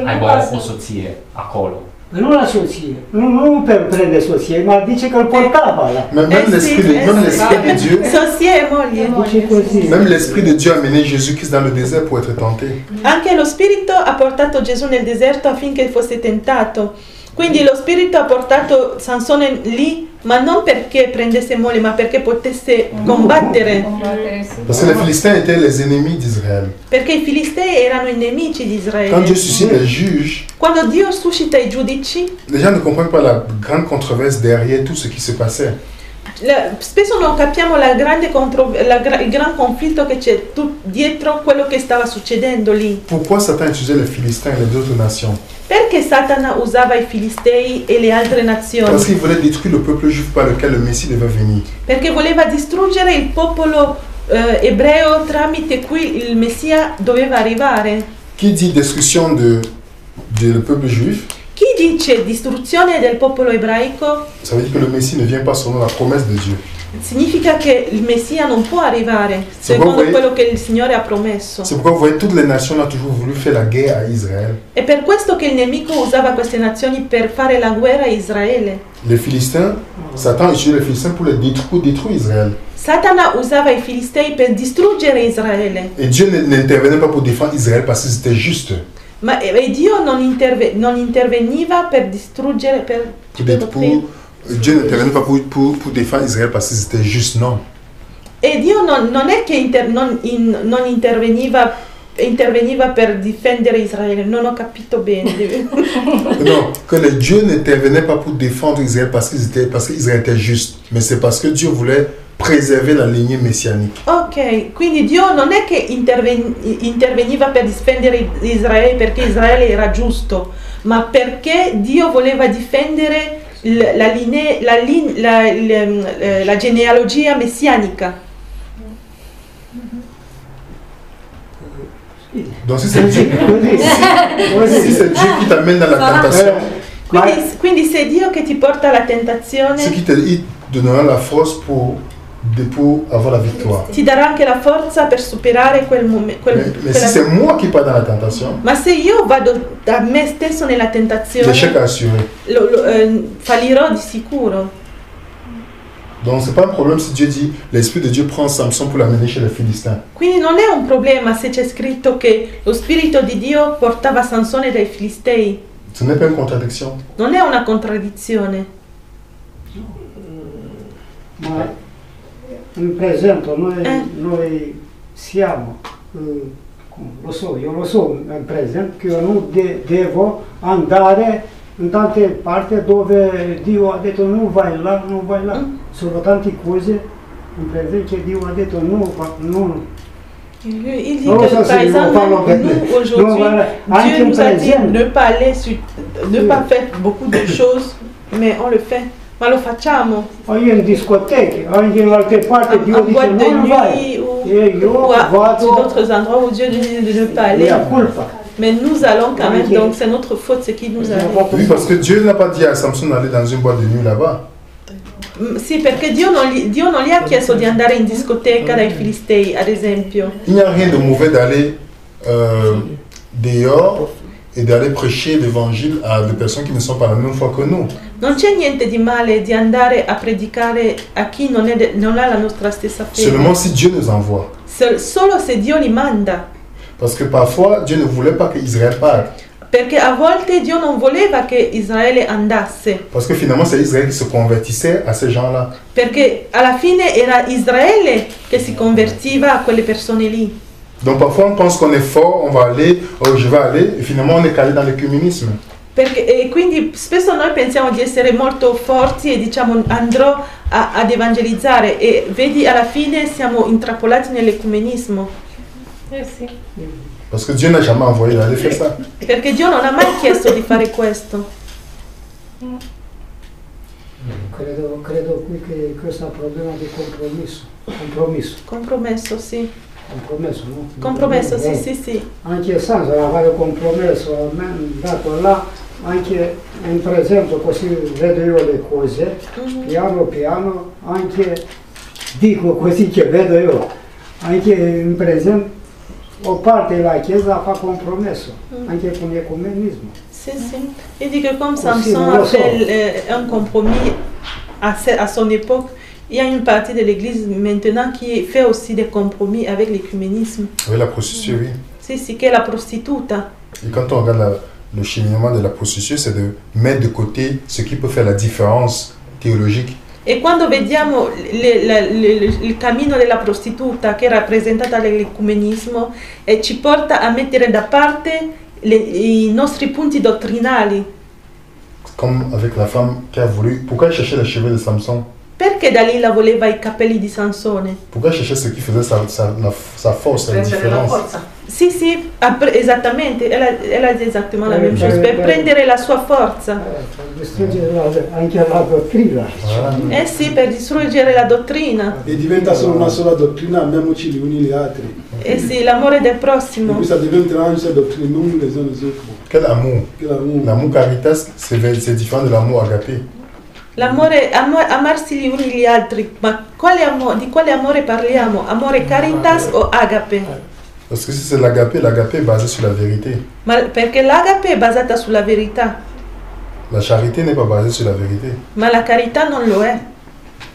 [SPEAKER 7] aibă o soție acolo.
[SPEAKER 4] nu la soție, nu per prende soție, ma dice că îl portava là.
[SPEAKER 1] Même l'Esprit de Dieu,
[SPEAKER 2] Sosie e moglie.
[SPEAKER 4] Dice così.
[SPEAKER 1] même l'Esprit de Dieu a mené Jésus-Christ dans le désert pour être tenté.
[SPEAKER 2] Anche lo Spirito ha portato Gesù nel deserto affinché fosse tentato. Quindi lo Spirito ha portato Sansone lì, ma non perché prendesse moglie, ma perché potesse combattere.
[SPEAKER 1] Parce que les Philistins étaient les ennemis d'Israël.
[SPEAKER 2] Perché i Filistei erano i nemici di
[SPEAKER 1] Quand
[SPEAKER 2] Israele.
[SPEAKER 1] Dieu suscite les juges,
[SPEAKER 2] Quando Dio suscita i giudici,
[SPEAKER 1] les gens ne comprennent pas la grande controverse derrière tout ce qui se passait.
[SPEAKER 2] spesso non capiamo il gran conflitto che c'è dietro quello che stava succedendo lì.
[SPEAKER 1] Pourquoi Satan utilisait les Philistins et les autres nations?
[SPEAKER 2] Perché Satana usava i Filistei e le altre nazioni?
[SPEAKER 1] Parce qu'il voulait détruire le peuple juif par lequel le Messie devait venir.
[SPEAKER 2] Perché voleva distruggere il popolo ebreo tramite cui il Messia doveva arrivare.
[SPEAKER 1] Qui dit destruction du peuple juif,
[SPEAKER 2] Chi dice distruzione del popolo ebraico
[SPEAKER 1] ça veut dire que le Messie ne vient pas selon la promesse de Dieu.
[SPEAKER 2] significa che il Messia non può arrivare secondo quello che il Signore ha promesso.
[SPEAKER 1] C'est pourquoi vous voyez toutes les nations ont toujours voulu faire la guerre à Israël.
[SPEAKER 2] È per questo che il nemico usava queste nazioni per fare la guerra a Israele.
[SPEAKER 1] Les Philistins, Satan utilisait les Philistins pour les détruire Israël.
[SPEAKER 2] Satana usava i Filistei per distruggere Israele.
[SPEAKER 1] Et Dieu n'intervenait pas pour défendre Israël parce que c'était juste.
[SPEAKER 2] Ma Dio non interveniva per distruggere,
[SPEAKER 1] Dieu n'intervenait pas pour défendre Israël parce que c'était juste, non.
[SPEAKER 2] E Dio non è che non interveniva per difendere Israele, non ho capito bene.
[SPEAKER 1] Non, que le Dieu n'intervenait pas pour défendre Israël parce qu'Israël était juste, mais c'est parce que Dieu voulait préserver la lignée messianique.
[SPEAKER 2] Ok, quindi Dio non è che interveniva per difendere Israele perché Israele era giusto, ma perché Dio voleva difendere la genealogia messianica.
[SPEAKER 1] Donc si c'est Dieu, si c'est Dieu qui t'amène dans la tentation,
[SPEAKER 2] Quindi se Dio che ti porta alla tentazione,
[SPEAKER 1] c'est qui te donnera la force pour avoir la victoire.
[SPEAKER 2] ti darà anche la forza per superare quel momento.
[SPEAKER 1] Mais si c'est moi qui pars dans la tentation,
[SPEAKER 2] Ma se io vado da me stesso nella tentazione,
[SPEAKER 1] l'échec est assuré.
[SPEAKER 2] fallirò di sicuro.
[SPEAKER 1] Donc c'est pas un problème si Dieu dit l'esprit de Dieu prend Samson pour l'amener chez les Philistins.
[SPEAKER 2] Quindi non è un problema se c'è scritto che lo spirito di Dio portava Sansone dai Filistei.
[SPEAKER 1] Ce n'est pas une contradiction.
[SPEAKER 2] Non è una contraddizione.
[SPEAKER 4] Ma in presente noi siamo, io lo so in presente che io non devo andare in tante parti dove Dio ha detto non vai là. Sono tante cose in presente che Dio ha detto non.
[SPEAKER 2] Il dit que par exemple, nous aujourd'hui, Dieu nous a dit ne pas aller ne pas faire beaucoup de choses, mais on le fait. Ma lo facciamo.
[SPEAKER 4] Io in discoteche, anche in altre parti Dio dice non vai.
[SPEAKER 2] Ou à d'autres endroits où Dieu nous dit de ne pas aller. Mais nous allons quand même, donc c'est notre faute, c'est qui nous arrive.
[SPEAKER 1] Oui, parce que Dieu n'a pas dit à Samson d'aller dans une boîte de nuit là-bas.
[SPEAKER 2] Sì, perché Dio non gli ha chiesto di andare in discoteca dai Filistei, ad esempio.
[SPEAKER 1] Il n'y a rien de mauvais d'aller dehors et d'aller prêcher l'évangile à des personnes qui ne sont pas la même foi que nous.
[SPEAKER 2] Non c'è niente di male di andare a predicare a chi non ha la nostra stessa fede.
[SPEAKER 1] Seulement si Dieu nous envoie.
[SPEAKER 2] Solo se Dio li manda.
[SPEAKER 1] Parce que parfois Dieu ne voulait pas que Israël parte.
[SPEAKER 2] Perché a volte Dio non voleva che Israele andasse.
[SPEAKER 1] Parce que finalement c'est Israël qui se convertissait à ces gens-là.
[SPEAKER 2] Perché alla fine era Israele che si convertiva a quelle persone lì.
[SPEAKER 1] Donc parfois on pense qu'on est fort, on va aller, oh je vais aller, et finalement on est calé dans l'œcuménisme.
[SPEAKER 2] E quindi spesso noi pensiamo di essere molto forti e diciamo andrò ad evangelizzare e vedi alla fine siamo intrappolati nell'ecumenismo. Sì.
[SPEAKER 1] Parce que Dieu n'a jamais envoyé d'aller faire ça.
[SPEAKER 2] Perché Dio non ha mai chiesto di fare questo.
[SPEAKER 4] Credo qui che questo è un problema di compromesso.
[SPEAKER 2] Compromesso, sì.
[SPEAKER 4] Compromesso, no?
[SPEAKER 2] Compromesso, sì.
[SPEAKER 4] Anche senza fare compromesso, dato là, anche in presente così vedo io le cose, piano piano, anche dico così che vedo io, anche in presente o parte della Chiesa fa compromesso, anche con l'ecumenismo.
[SPEAKER 2] Sì. Il dit que comme Samson a fait un compromis à son époque, il y a une partie de l'Église maintenant qui fait aussi des compromis avec l'écuménisme.
[SPEAKER 1] Oui, la prostituée, oui.
[SPEAKER 2] Sì, che è la prostituta.
[SPEAKER 1] Et quand on regarde le cheminement de la prostituée, c'est de mettre de côté ce qui peut faire la différence théologique.
[SPEAKER 2] E quando vediamo il cammino della prostituta che è rappresentata dall'ecumenismo ci porta a mettere da parte i nostri punti dottrinali.
[SPEAKER 1] Comme avec la femme qui a voulu... Pourquoi elle cherchait les cheveux de Samson?
[SPEAKER 2] Perché Dalila voleva i capelli di Sansone?
[SPEAKER 1] Pourquoi chercher ce qui faisait sa force, sa différence?
[SPEAKER 2] Sì, esattamente, elle a dit exactement la même chose, per prendere la sua forza.
[SPEAKER 4] Distruggere anche la dottrina.
[SPEAKER 2] Sì, per distruggere la dottrina.
[SPEAKER 8] E diventa solo una sola dottrina, amiamoci gli uni gli altri.
[SPEAKER 2] Sì, l'amore del prossimo.
[SPEAKER 8] Questa diventa una sola dottrina, non les uns les autres.
[SPEAKER 1] Quel amour? L'amour caritas, c'est différent de l'amour agapé.
[SPEAKER 2] L'amore, amarsi gli uni gli altri, ma di quale amore parliamo? Amore caritas o agape?
[SPEAKER 1] Parce que si c'est l'agapé, l'agapé est basé sur la vérité.
[SPEAKER 2] Ma perché l'agape è basata sulla verità,
[SPEAKER 1] La charité n'est pas basée sur la vérité.
[SPEAKER 2] ma la carità non lo è.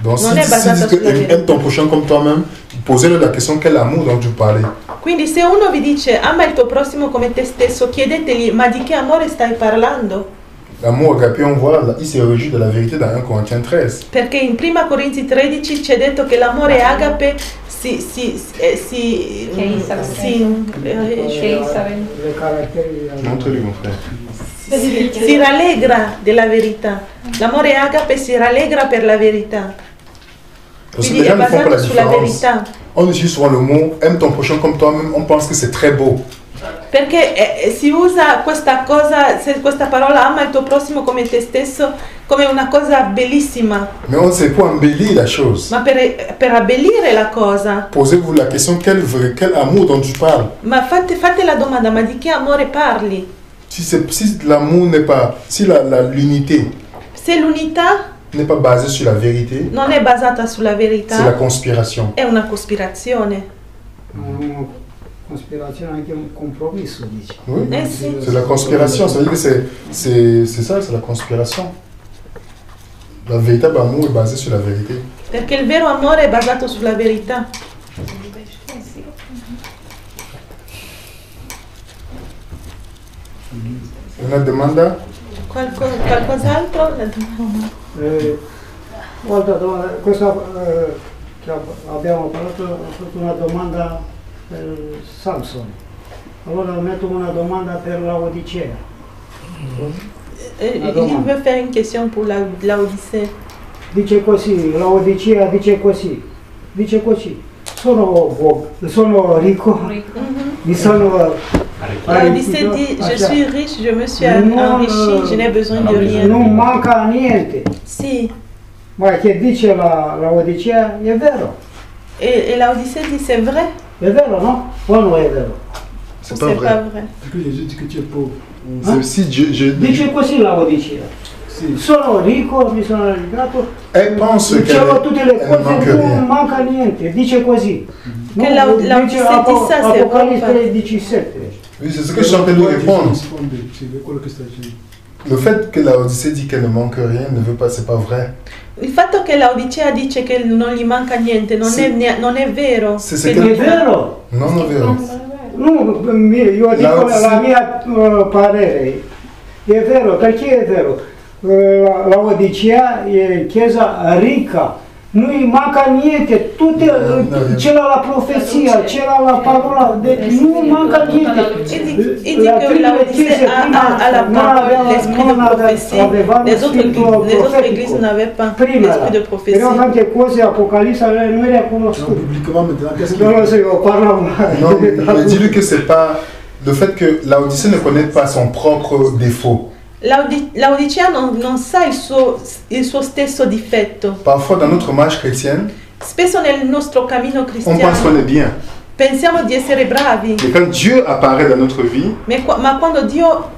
[SPEAKER 1] Donc
[SPEAKER 2] Non
[SPEAKER 1] si
[SPEAKER 2] è
[SPEAKER 1] tu
[SPEAKER 2] basata
[SPEAKER 1] dis
[SPEAKER 2] sulla
[SPEAKER 1] que aime ton prochain comme toi-même, posez-le la question quel amour dont tu parlais.
[SPEAKER 2] Quindi se uno vi dice ama il tuo prossimo come te stesso, chiedetegli ma di che amore stai parlando?
[SPEAKER 1] L'amour agapé, on voit, là, il se réjouit de la vérité dans 1 Corinthiens 13.
[SPEAKER 2] Perché in prima Corinzi 13 c'è detto che l'amore agape si
[SPEAKER 4] Le caratteri
[SPEAKER 1] Montre-lui, mon frère.
[SPEAKER 2] si rallegra della verità. L'amore agape si rallegra per la verità.
[SPEAKER 1] Parce que
[SPEAKER 2] Quindi
[SPEAKER 1] les
[SPEAKER 2] è
[SPEAKER 1] gens ne font pas la
[SPEAKER 2] basato sulla
[SPEAKER 1] différence.
[SPEAKER 2] verità.
[SPEAKER 1] On utilise souvent le mot aime ton prochain comme toi-même, on pense que c'est très beau.
[SPEAKER 2] Perché si usa questa cosa, questa parola ama il tuo prossimo come te stesso, come una cosa bellissima.
[SPEAKER 1] Mais on sait pour embellir la chose.
[SPEAKER 2] Ma per abbellire la cosa.
[SPEAKER 1] Posez-vous la question quel amour dont tu parles.
[SPEAKER 2] Ma fate la domanda, ma di che amore parli?
[SPEAKER 1] Si l'amour n'est pas, si l'unité
[SPEAKER 2] Se l'unità
[SPEAKER 1] n'est pas basée sur la vérité,
[SPEAKER 2] non è basata sulla
[SPEAKER 1] c'est la
[SPEAKER 2] verità,
[SPEAKER 1] conspiration.
[SPEAKER 2] è una cospirazione.
[SPEAKER 4] Una conspirazione, anche un compromesso, dice.
[SPEAKER 1] Oui.
[SPEAKER 2] Sì.
[SPEAKER 1] C'est la conspiration, ça veut dire que c'est ça, c'est la conspiration. Le véritable amour est basé sur la vérité.
[SPEAKER 2] Perché il vero amore è basato sulla verità.
[SPEAKER 1] Una domanda?
[SPEAKER 2] Qualcos'altro? La domanda.
[SPEAKER 4] Un'altra domanda, questa che abbiamo parlato è stata una domanda per Samson. Allora metto una domanda per la Odisea.
[SPEAKER 2] Il veut faire une question pour la Odyssée.
[SPEAKER 4] Dice così, la Odisea dice così, sono ricco, mi sono
[SPEAKER 2] La Odyssée dit, je suis riche, je me suis enrichi, je n'ai besoin de rien.
[SPEAKER 4] non manca niente.
[SPEAKER 2] Si.
[SPEAKER 4] Ma che dice la Odisea è vero.
[SPEAKER 2] Et la Odyssée dit, c'est vrai
[SPEAKER 4] È vero, no? O non è vero?
[SPEAKER 1] C'est
[SPEAKER 2] ou
[SPEAKER 1] pas
[SPEAKER 2] c'est
[SPEAKER 1] vrai.
[SPEAKER 2] pas vrai?
[SPEAKER 8] Parce que Jésus dit que tu es pauvre.
[SPEAKER 1] Si Dieu,
[SPEAKER 4] Dice così la Odisea.
[SPEAKER 8] Si.
[SPEAKER 4] Sono ricco, mi sono arrivato,
[SPEAKER 1] elle pense
[SPEAKER 4] ricevo tutte le
[SPEAKER 1] qu'elle ne manque
[SPEAKER 4] cose, non
[SPEAKER 1] rien.
[SPEAKER 4] manca niente. Dice così.
[SPEAKER 2] Che la
[SPEAKER 4] dice
[SPEAKER 2] Odisea di sa se
[SPEAKER 4] Apocalisse
[SPEAKER 2] vuoi.
[SPEAKER 4] 17.
[SPEAKER 1] Oui, c'est ce que je suis en train de lui répondre.
[SPEAKER 8] C'est quello che sta dicendo.
[SPEAKER 1] Le fait que la Odyssée dit qu'elle ne manque rien ne veut pas, c'est pas vrai.
[SPEAKER 2] Il fatto che la Odisea dice che non gli manca niente non,
[SPEAKER 1] Sì.
[SPEAKER 2] non è vero.
[SPEAKER 1] Se
[SPEAKER 2] Che
[SPEAKER 1] che-
[SPEAKER 4] È vero?
[SPEAKER 1] Non, non è vero.
[SPEAKER 4] No, io dico
[SPEAKER 1] Odisea-
[SPEAKER 4] la mia parere. È vero, perché è vero? La Odisea è chiesa ricca, non gli manca niente, tutte, c'era la profezia, c'era la parola, non manca niente.
[SPEAKER 2] Il dit que la Odyssée a la parole, l'esprit de prophétie. Les autres églises n'avaient pas
[SPEAKER 4] Prima
[SPEAKER 2] l'esprit de prophétie.
[SPEAKER 4] erano tante cose, Apocalisse non era
[SPEAKER 8] Non,
[SPEAKER 4] conosciuto.
[SPEAKER 8] pubblicamente, maintenant, qu'est-ce
[SPEAKER 4] Non lo
[SPEAKER 8] que
[SPEAKER 4] so, io parlo
[SPEAKER 1] Non, mais dis-lui que c'est pas le fait que la Odyssée ne connaît pas son propre défaut.
[SPEAKER 2] La Odisea non sa il suo stesso difetto.
[SPEAKER 1] Parfois, dans notre marche chrétienne,
[SPEAKER 2] Spesso nel nostro cammino
[SPEAKER 1] on pense
[SPEAKER 2] cristiano
[SPEAKER 1] qu'on est bien.
[SPEAKER 2] pensiamo di essere bravi,
[SPEAKER 1] Mais quand Dieu apparaît dans notre vie,
[SPEAKER 2] ma quando Dio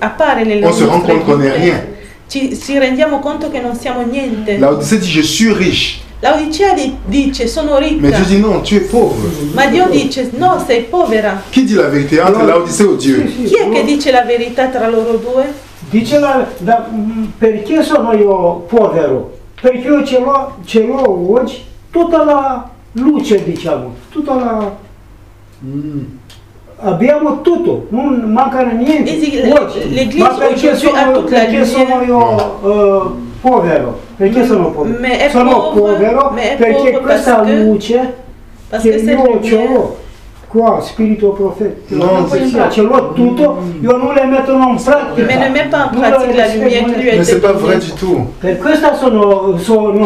[SPEAKER 2] appare nelle
[SPEAKER 1] on se rend
[SPEAKER 2] nostre
[SPEAKER 1] compte qu'on n'est
[SPEAKER 2] vite,
[SPEAKER 1] rien.
[SPEAKER 2] ci rendiamo conto che non siamo niente.
[SPEAKER 1] La Odyssée dit je suis riche.
[SPEAKER 2] La Odisea dice sono
[SPEAKER 1] Mais
[SPEAKER 2] ricca,
[SPEAKER 1] Dieu dit non, tu es pauvre.
[SPEAKER 2] ma Dio dice no, sei povera.
[SPEAKER 1] Qui dit la vérité entre la Odyssée ou Dieu?
[SPEAKER 2] Chi è che dice la verità tra loro due?
[SPEAKER 4] Dice perché sono io povero? Perché io ce l'ho oggi tutta la luce, diciamo, tutta la... Abbiamo tutto, non manca niente. Oggi.
[SPEAKER 2] L'Église
[SPEAKER 4] Ma perché
[SPEAKER 2] aujourd'hui a toute la
[SPEAKER 4] perché sono
[SPEAKER 2] lumière.
[SPEAKER 4] io povero? Perché sono povero?
[SPEAKER 2] Ma è
[SPEAKER 4] Sono povero
[SPEAKER 2] ma è
[SPEAKER 4] perché
[SPEAKER 2] povero
[SPEAKER 4] questa
[SPEAKER 2] parce que-
[SPEAKER 4] luce
[SPEAKER 2] Parce
[SPEAKER 4] che
[SPEAKER 2] que cette
[SPEAKER 4] io ce
[SPEAKER 2] lumière,
[SPEAKER 4] l'ho qua, spirito profetico,
[SPEAKER 1] No,
[SPEAKER 4] ce l'ho tutto, io non le metto in pratica.
[SPEAKER 2] mais ne met pas en
[SPEAKER 4] Non
[SPEAKER 2] pratique
[SPEAKER 4] le
[SPEAKER 2] la lumière qui lui a
[SPEAKER 1] Mais
[SPEAKER 2] été
[SPEAKER 1] c'est pas vrai
[SPEAKER 2] donnée.
[SPEAKER 1] du tout.
[SPEAKER 4] Per questo sono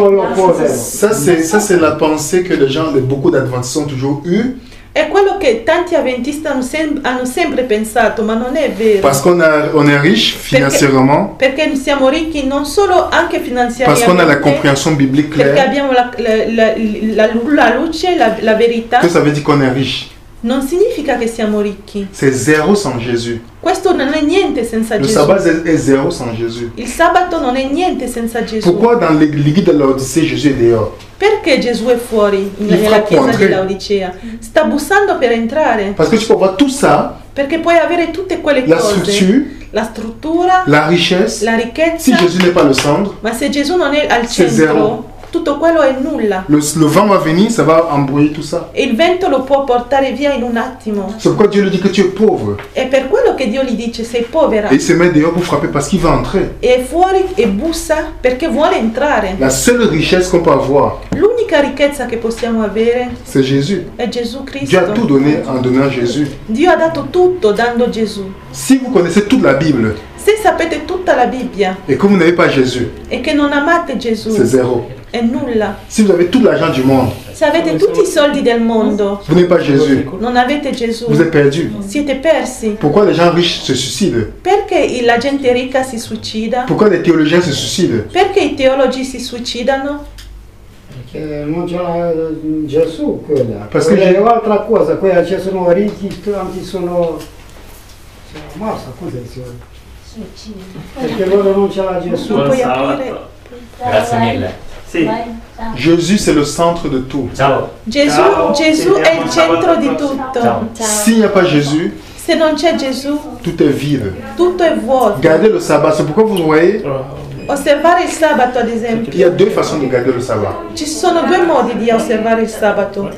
[SPEAKER 4] io povero.
[SPEAKER 1] Ça, c'est la pensée que les gens, beaucoup d'adventistes ont toujours eue.
[SPEAKER 2] È quello che tanti avventisti hanno sempre pensato, ma non è vero.
[SPEAKER 1] Parce qu'on est riche financièrement.
[SPEAKER 2] Perché siamo ricchi non solo anche
[SPEAKER 1] Parce qu'on a la
[SPEAKER 2] finanziariamente,
[SPEAKER 1] compréhension biblique
[SPEAKER 2] perché
[SPEAKER 1] claire.
[SPEAKER 2] abbiamo la luce, la verità,
[SPEAKER 1] Que ça veut dire qu'on est riche.
[SPEAKER 2] non significa che siamo ricchi.
[SPEAKER 1] C'est zéro sans Jésus.
[SPEAKER 2] Questo non è niente senza
[SPEAKER 1] Le
[SPEAKER 2] Gesù.
[SPEAKER 1] sabbat est zéro sans Jésus.
[SPEAKER 2] Il sabato non è niente senza Gesù.
[SPEAKER 1] Pourquoi dans l'église de l'Odyssée, Jésus est dehors?
[SPEAKER 2] Perché Gesù è fuori nella
[SPEAKER 1] frappe
[SPEAKER 2] chiesa
[SPEAKER 1] entrer.
[SPEAKER 2] di Laodicea? Sta bussando per entrare.
[SPEAKER 1] Parce que tu peux voir tout ça,
[SPEAKER 2] Perché puoi avere tutte quelle
[SPEAKER 1] la
[SPEAKER 2] cose.
[SPEAKER 1] structure,
[SPEAKER 2] La struttura,
[SPEAKER 1] la richesse.
[SPEAKER 2] la ricchezza.
[SPEAKER 1] Si Jésus n'est pas le centre,
[SPEAKER 2] Ma se Gesù non è al
[SPEAKER 1] C'est
[SPEAKER 2] centro,
[SPEAKER 1] zero.
[SPEAKER 2] tutto quello è nulla.
[SPEAKER 1] le vent va venir, ça va embrouiller tout ça.
[SPEAKER 2] E il vento lo può portare via in un attimo.
[SPEAKER 1] C'est pourquoi Dieu lui dit que tu es pauvre.
[SPEAKER 2] È per quello che Dio gli dice sei povera.
[SPEAKER 1] Et il se met dehors pour frapper parce qu'il va entrer.
[SPEAKER 2] E è fuori e bussa perché vuole entrare.
[SPEAKER 1] La seule richesse qu'on peut avoir,
[SPEAKER 2] L'unica ricchezza che possiamo avere
[SPEAKER 1] c'est Jésus.
[SPEAKER 2] è Gesù
[SPEAKER 1] Dieu a tout
[SPEAKER 2] Cristo.
[SPEAKER 1] donné en donnant Jésus.
[SPEAKER 2] Dio ha dato tutto dando Gesù.
[SPEAKER 1] Si vous connaissez toute la Bible
[SPEAKER 2] Se sapete tutta la Bibbia
[SPEAKER 1] et que vous n'avez pas Jésus,
[SPEAKER 2] e che non amate Gesù,
[SPEAKER 1] c'est zéro.
[SPEAKER 2] è nulla.
[SPEAKER 1] Si vous avez tout l'argent du monde,
[SPEAKER 2] Se avete tutti i soldi del mondo,
[SPEAKER 1] vous n'avez pas Jésus,
[SPEAKER 2] non avete Gesù,
[SPEAKER 1] vous êtes perdu.
[SPEAKER 2] siete persi.
[SPEAKER 1] Pourquoi les gens riches se suicident?
[SPEAKER 2] Perché la gente ricca si suicida?
[SPEAKER 1] Pourquoi les théologiens se suicident?
[SPEAKER 2] Perché i teologi si suicidano?
[SPEAKER 4] Perché non c'è Gesù quella.
[SPEAKER 1] Perché
[SPEAKER 4] Quella è un'altra cosa, quella ci sono ricchi, tanti sono ammazza, cosa dice? Perché loro non c'è la Gesù.
[SPEAKER 2] Non
[SPEAKER 6] Buon
[SPEAKER 2] puoi
[SPEAKER 6] sabato.
[SPEAKER 2] aprire.
[SPEAKER 7] Grazie mille.
[SPEAKER 6] Sì.
[SPEAKER 1] Jésus, c'est le centre de tout.
[SPEAKER 7] Ciao.
[SPEAKER 2] Gesù,
[SPEAKER 6] Ciao,
[SPEAKER 2] Gesù
[SPEAKER 6] ci
[SPEAKER 2] è
[SPEAKER 6] vediamo
[SPEAKER 2] il centro
[SPEAKER 6] sabato
[SPEAKER 2] di
[SPEAKER 6] prossimo.
[SPEAKER 2] tutto.
[SPEAKER 7] Ciao.
[SPEAKER 1] S'il n'y a pas Jésus,
[SPEAKER 2] Se non c'è Gesù,
[SPEAKER 1] tout est vide.
[SPEAKER 2] tutto è vuoto.
[SPEAKER 1] Gardez le sabbat. C'est pourquoi vous voyez,
[SPEAKER 2] Osservare il sabato, ad esempio.
[SPEAKER 1] il y a deux façons de garder le sabbat.
[SPEAKER 2] Ci sono due modi di osservare il sabato.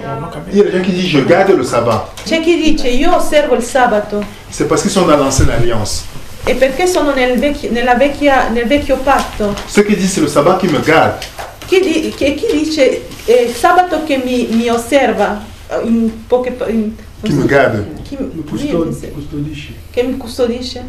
[SPEAKER 1] Il y a des gens qui disent je garde le sabbat.
[SPEAKER 2] C'è chi dice io osservo il sabato
[SPEAKER 1] C'est parce qu'ils sont dans l'ancienne alliance.
[SPEAKER 2] e perché sono nel vecchio patto.
[SPEAKER 1] Ceux qui disent c'est le sabbat qui me garde.
[SPEAKER 2] Chi dice il sabato che mi osserva, in poche
[SPEAKER 1] Qui me garde.
[SPEAKER 2] che mi custodisce.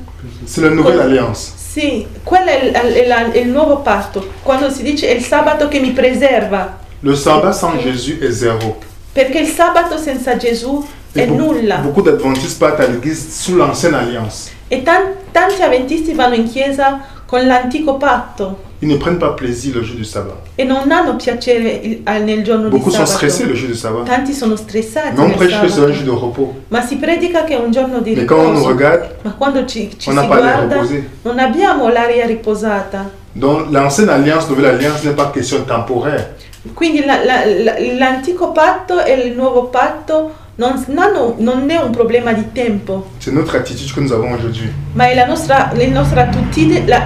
[SPEAKER 1] C'est la nouvelle alliance.
[SPEAKER 2] Sì, quello è il nuovo patto. Quando si dice è il sabato che mi preserva,
[SPEAKER 1] Le sabbat sans Jésus est zéro.
[SPEAKER 2] perché il sabato senza Gesù è
[SPEAKER 1] Et
[SPEAKER 2] nulla.
[SPEAKER 1] beaucoup d'adventistes partent à l'église sous l'ancienne alliance.
[SPEAKER 2] E tanti avventisti vanno in chiesa con l'antico patto
[SPEAKER 1] Ils ne prennent pas plaisir le jour du sabbat.
[SPEAKER 2] e non hanno piacere nel giorno di
[SPEAKER 1] Beaucoup sont stressés
[SPEAKER 2] sabato.
[SPEAKER 1] le jour du sabbat.
[SPEAKER 2] Tanti sono stressati
[SPEAKER 1] Mais on
[SPEAKER 2] nel
[SPEAKER 1] prêche que c'est un jour
[SPEAKER 2] sabato.
[SPEAKER 1] de repos.
[SPEAKER 2] Ma si predica che è un giorno di
[SPEAKER 1] Mais quand on nous
[SPEAKER 2] riposo.
[SPEAKER 1] regarde,
[SPEAKER 2] Ma quando ci
[SPEAKER 1] on
[SPEAKER 2] si
[SPEAKER 1] n'a pas l'air
[SPEAKER 2] guarda
[SPEAKER 1] reposé.
[SPEAKER 2] non abbiamo l'aria riposata.
[SPEAKER 1] Donc l'ancienne alliance, nouvelle alliance n'est pas question temporaire.
[SPEAKER 2] Quindi l'antico patto e il nuovo patto non è un problema di tempo,
[SPEAKER 1] C'est notre attitude que nous avons aujourd'hui.
[SPEAKER 2] ma è la nostra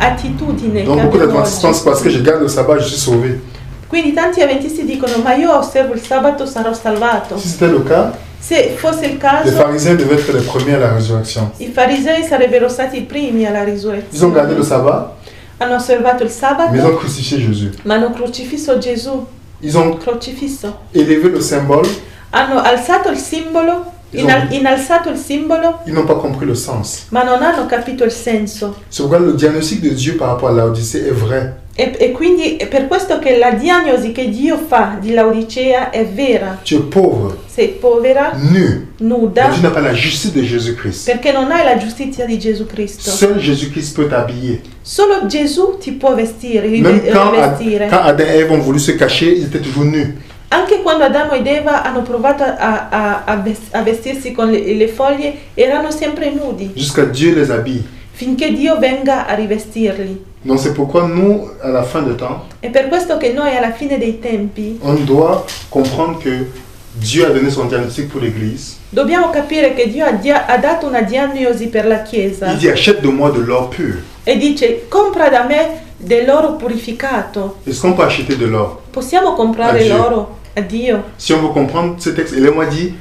[SPEAKER 2] attitudine.
[SPEAKER 1] Donc
[SPEAKER 2] che
[SPEAKER 1] beaucoup
[SPEAKER 2] abbiamo
[SPEAKER 1] d'adventistes
[SPEAKER 2] oggi.
[SPEAKER 1] pensent parce que je garde le sabbat, je suis sauvé.
[SPEAKER 2] Quindi tanti avventisti dicono ma io osservo il sabato, sarò salvato.
[SPEAKER 1] Si c'était le cas,
[SPEAKER 2] Se fosse il
[SPEAKER 1] les
[SPEAKER 2] caso,
[SPEAKER 1] pharisiens devaient être les premiers à la résurrection.
[SPEAKER 2] i farisei sarebbero stati i primi alla
[SPEAKER 1] Ils ont
[SPEAKER 2] risurrezione.
[SPEAKER 1] gardé le sabbat,
[SPEAKER 2] Hanno osservato il
[SPEAKER 1] mais ils ont
[SPEAKER 2] sabato,
[SPEAKER 1] crucifié Jésus.
[SPEAKER 2] ma hanno crocifisso Gesù.
[SPEAKER 1] Ils ont
[SPEAKER 2] Crocifisso.
[SPEAKER 1] élevé le symbole,
[SPEAKER 2] Hanno alzato il simbolo, innalzato il simbolo,
[SPEAKER 1] ils n'ont pas compris le sens.
[SPEAKER 2] ma non hanno capito il senso.
[SPEAKER 1] C'est pourquoi le diagnostic de Dieu par rapport à l'Odyssée est vrai.
[SPEAKER 2] E quindi è per questo che la diagnosi che Dio fa di Laodicea è vera.
[SPEAKER 1] Tu es pauvre,
[SPEAKER 2] Sei povera,
[SPEAKER 1] nu,
[SPEAKER 2] nuda,
[SPEAKER 1] mais tu n'as pas la justice de Jésus-Christ.
[SPEAKER 2] perché non hai la giustizia di Gesù Cristo.
[SPEAKER 1] Seul Jésus-Christ peut t'habiller.
[SPEAKER 2] Solo Gesù ti può vestire,
[SPEAKER 1] Même
[SPEAKER 2] rivestire.
[SPEAKER 1] quand Adam et Ève ont voulu se cacher, ils étaient toujours nus.
[SPEAKER 2] Anche quando Adamo ed Eva hanno provato a vestirsi con le foglie, erano sempre nudi,
[SPEAKER 1] Jusqu'à Dieu les habille.
[SPEAKER 2] finché Dio venga a rivestirli.
[SPEAKER 1] Donc c'est pourquoi nous, à la fin des temps,
[SPEAKER 2] È per questo che noi alla fine dei tempi
[SPEAKER 1] on doit comprendre que Dieu a donné son diagnostic pour l'Église.
[SPEAKER 2] dobbiamo capire che Dio ha dato una diagnosi per la Chiesa
[SPEAKER 1] Il dit achète de moi de l'or pur.
[SPEAKER 2] e dice compra da me dell'oro purificato.
[SPEAKER 1] Est-ce qu'on peut acheter de l'or?
[SPEAKER 2] Possiamo comprare
[SPEAKER 1] A Dio.
[SPEAKER 2] l'oro a Dio?
[SPEAKER 1] Si on veut comprendre ce texte, Hélène m'a dit,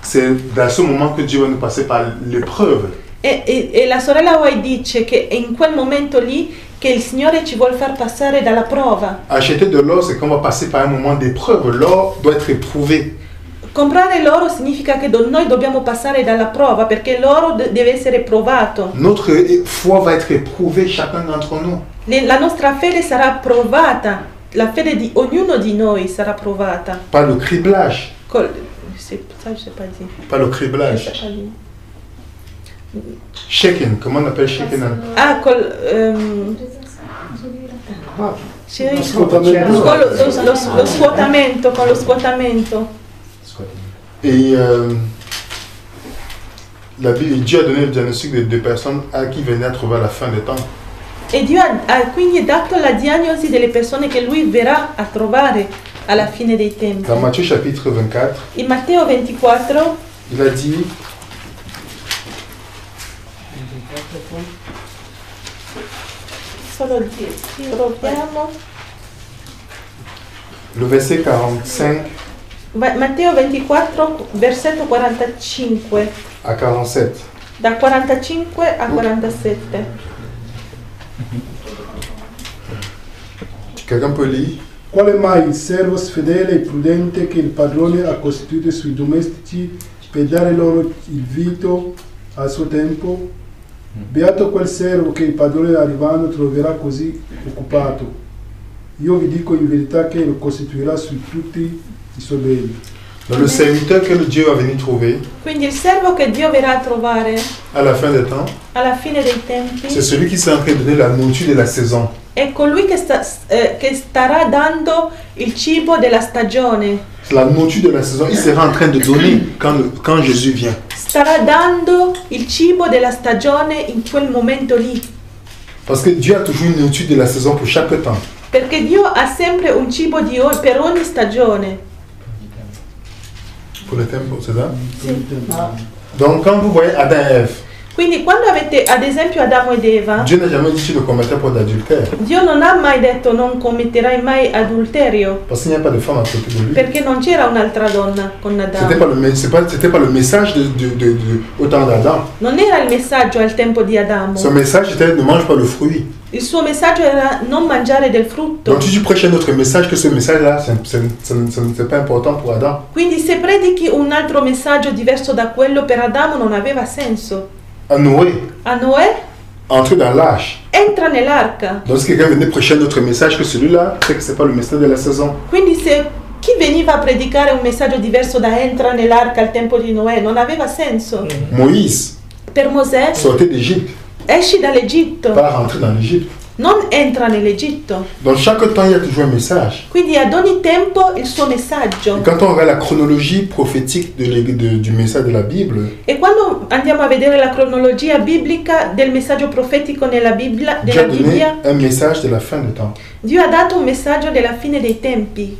[SPEAKER 1] c'est dans ce moment que Dieu va nous passer par l'épreuve.
[SPEAKER 2] E la sorella White dice che è in quel momento lì che il Signore ci vuole far passare dalla prova.
[SPEAKER 1] Acheter de l'or, c'est qu'on va passer par un moment d'épreuve. L'or doit être éprouvé.
[SPEAKER 2] Comprare l'oro significa che noi dobbiamo passare dalla prova perché l'oro deve essere provato.
[SPEAKER 1] Notre foi va être éprouvée, chacun d'entre nous.
[SPEAKER 2] La nostra fede sarà provata, la fede di ognuno di noi sarà provata.
[SPEAKER 1] Par le criblage.
[SPEAKER 2] Ça, je sais pas dire.
[SPEAKER 1] Par le
[SPEAKER 2] Je
[SPEAKER 1] criblage.
[SPEAKER 2] sais pas dire.
[SPEAKER 1] Shaken, comment on appelle shaken?
[SPEAKER 2] Ah,
[SPEAKER 4] Ascoltami.
[SPEAKER 2] con lo scuotamento, con lo scuotamento.
[SPEAKER 1] Et Dieu a donné le diagnostic de personnes à qui venait à trouver à la fin des temps.
[SPEAKER 2] E Dio ha quindi dato la diagnosi delle persone che lui verrà a trovare alla fine dei tempi.
[SPEAKER 1] Dans Matthieu chapitre 24,
[SPEAKER 2] In Matteo 24
[SPEAKER 1] il a dit,
[SPEAKER 2] solo 10, proviamo.
[SPEAKER 1] le verset 45
[SPEAKER 2] Matteo 24, versetto 45,
[SPEAKER 1] à 47.
[SPEAKER 2] da 45 a 47.
[SPEAKER 1] Quelqu'un peut lire?
[SPEAKER 8] Quale mai il servo fedele e prudente che il padrone ha costituito sui domestici per dare loro il vitto al suo tempo? Beato quel servo che il padrone arrivando troverà così occupato. Io vi dico in verità che lo costituirà su tutti i suoi beni.
[SPEAKER 1] Dans le serviteur que le Dieu va venir trouver
[SPEAKER 2] Quindi il servo che Dio verrà a trovare
[SPEAKER 1] à la fin des temps,
[SPEAKER 2] alla fine dei tempi
[SPEAKER 1] c'est celui qui sera en train de donner la nourriture de la saison.
[SPEAKER 2] è colui che starà dando il cibo della stagione.
[SPEAKER 1] La nourriture de la saison, il sera en train de donner quand Jésus vient.
[SPEAKER 2] Starà dando il cibo della stagione in quel momento lì.
[SPEAKER 1] Parce que Dieu a toujours une nourriture de la saison pour chaque temps.
[SPEAKER 2] Perché Dio ha sempre un cibo per ogni stagione.
[SPEAKER 1] Pour le tempo, c'est ça?
[SPEAKER 2] Sì.
[SPEAKER 1] Donc quand vous voyez Adam et Ève,
[SPEAKER 2] Quindi quando avete ad esempio Adamo ed Eva,
[SPEAKER 1] Dieu n'a jamais dit tu ne commettras pas d'adultère.
[SPEAKER 2] Dio non ha mai detto non commetterai mai adulterio,
[SPEAKER 1] Parce qu'il n'y a pas de femme à côté de lui.
[SPEAKER 2] perché non c'era un'altra donna con Adamo.
[SPEAKER 1] C'était pas le message au temps d'Adam.
[SPEAKER 2] Non era il messaggio al tempo di Adamo.
[SPEAKER 1] Son message était ne mange pas le fruit.
[SPEAKER 2] Il suo messaggio era non mangiare del frutto.
[SPEAKER 1] Donc si tu prêches un autre message que ce message-là, c'est pas important pour Adam.
[SPEAKER 2] Quindi se predichi un altro messaggio diverso da quello, per Adamo non aveva senso.
[SPEAKER 1] À Noé,
[SPEAKER 2] A Noè
[SPEAKER 1] entrer dans l'âge.
[SPEAKER 2] entra nell'arca.
[SPEAKER 1] Donc si quelqu'un venait prêcher un autre message que celui-là, c'est que c'est pas le message de la saison.
[SPEAKER 2] Quindi se chi veniva a predicare un messaggio diverso da entra nell'arca al tempo di Noè non aveva senso.
[SPEAKER 1] Moïse
[SPEAKER 2] Per Mosè,
[SPEAKER 1] sortait d'Égypte,
[SPEAKER 2] esci dall'Egitto,
[SPEAKER 1] pas rentrer dans l'Égypte.
[SPEAKER 2] non entra nell'Egitto.
[SPEAKER 1] Dans chaque temps, il y a toujours un message.
[SPEAKER 2] Quindi ad ogni tempo il suo messaggio.
[SPEAKER 1] Et quand on regarde la chronologie prophétique du message de la Bible,
[SPEAKER 2] E quando andiamo a vedere la cronologia biblica del messaggio profetico nella Bibbia,
[SPEAKER 1] Dieu
[SPEAKER 2] della
[SPEAKER 1] a donné
[SPEAKER 2] Bibbia,
[SPEAKER 1] un message de la fin des temps.
[SPEAKER 2] Dio ha dato un messaggio della fine dei tempi,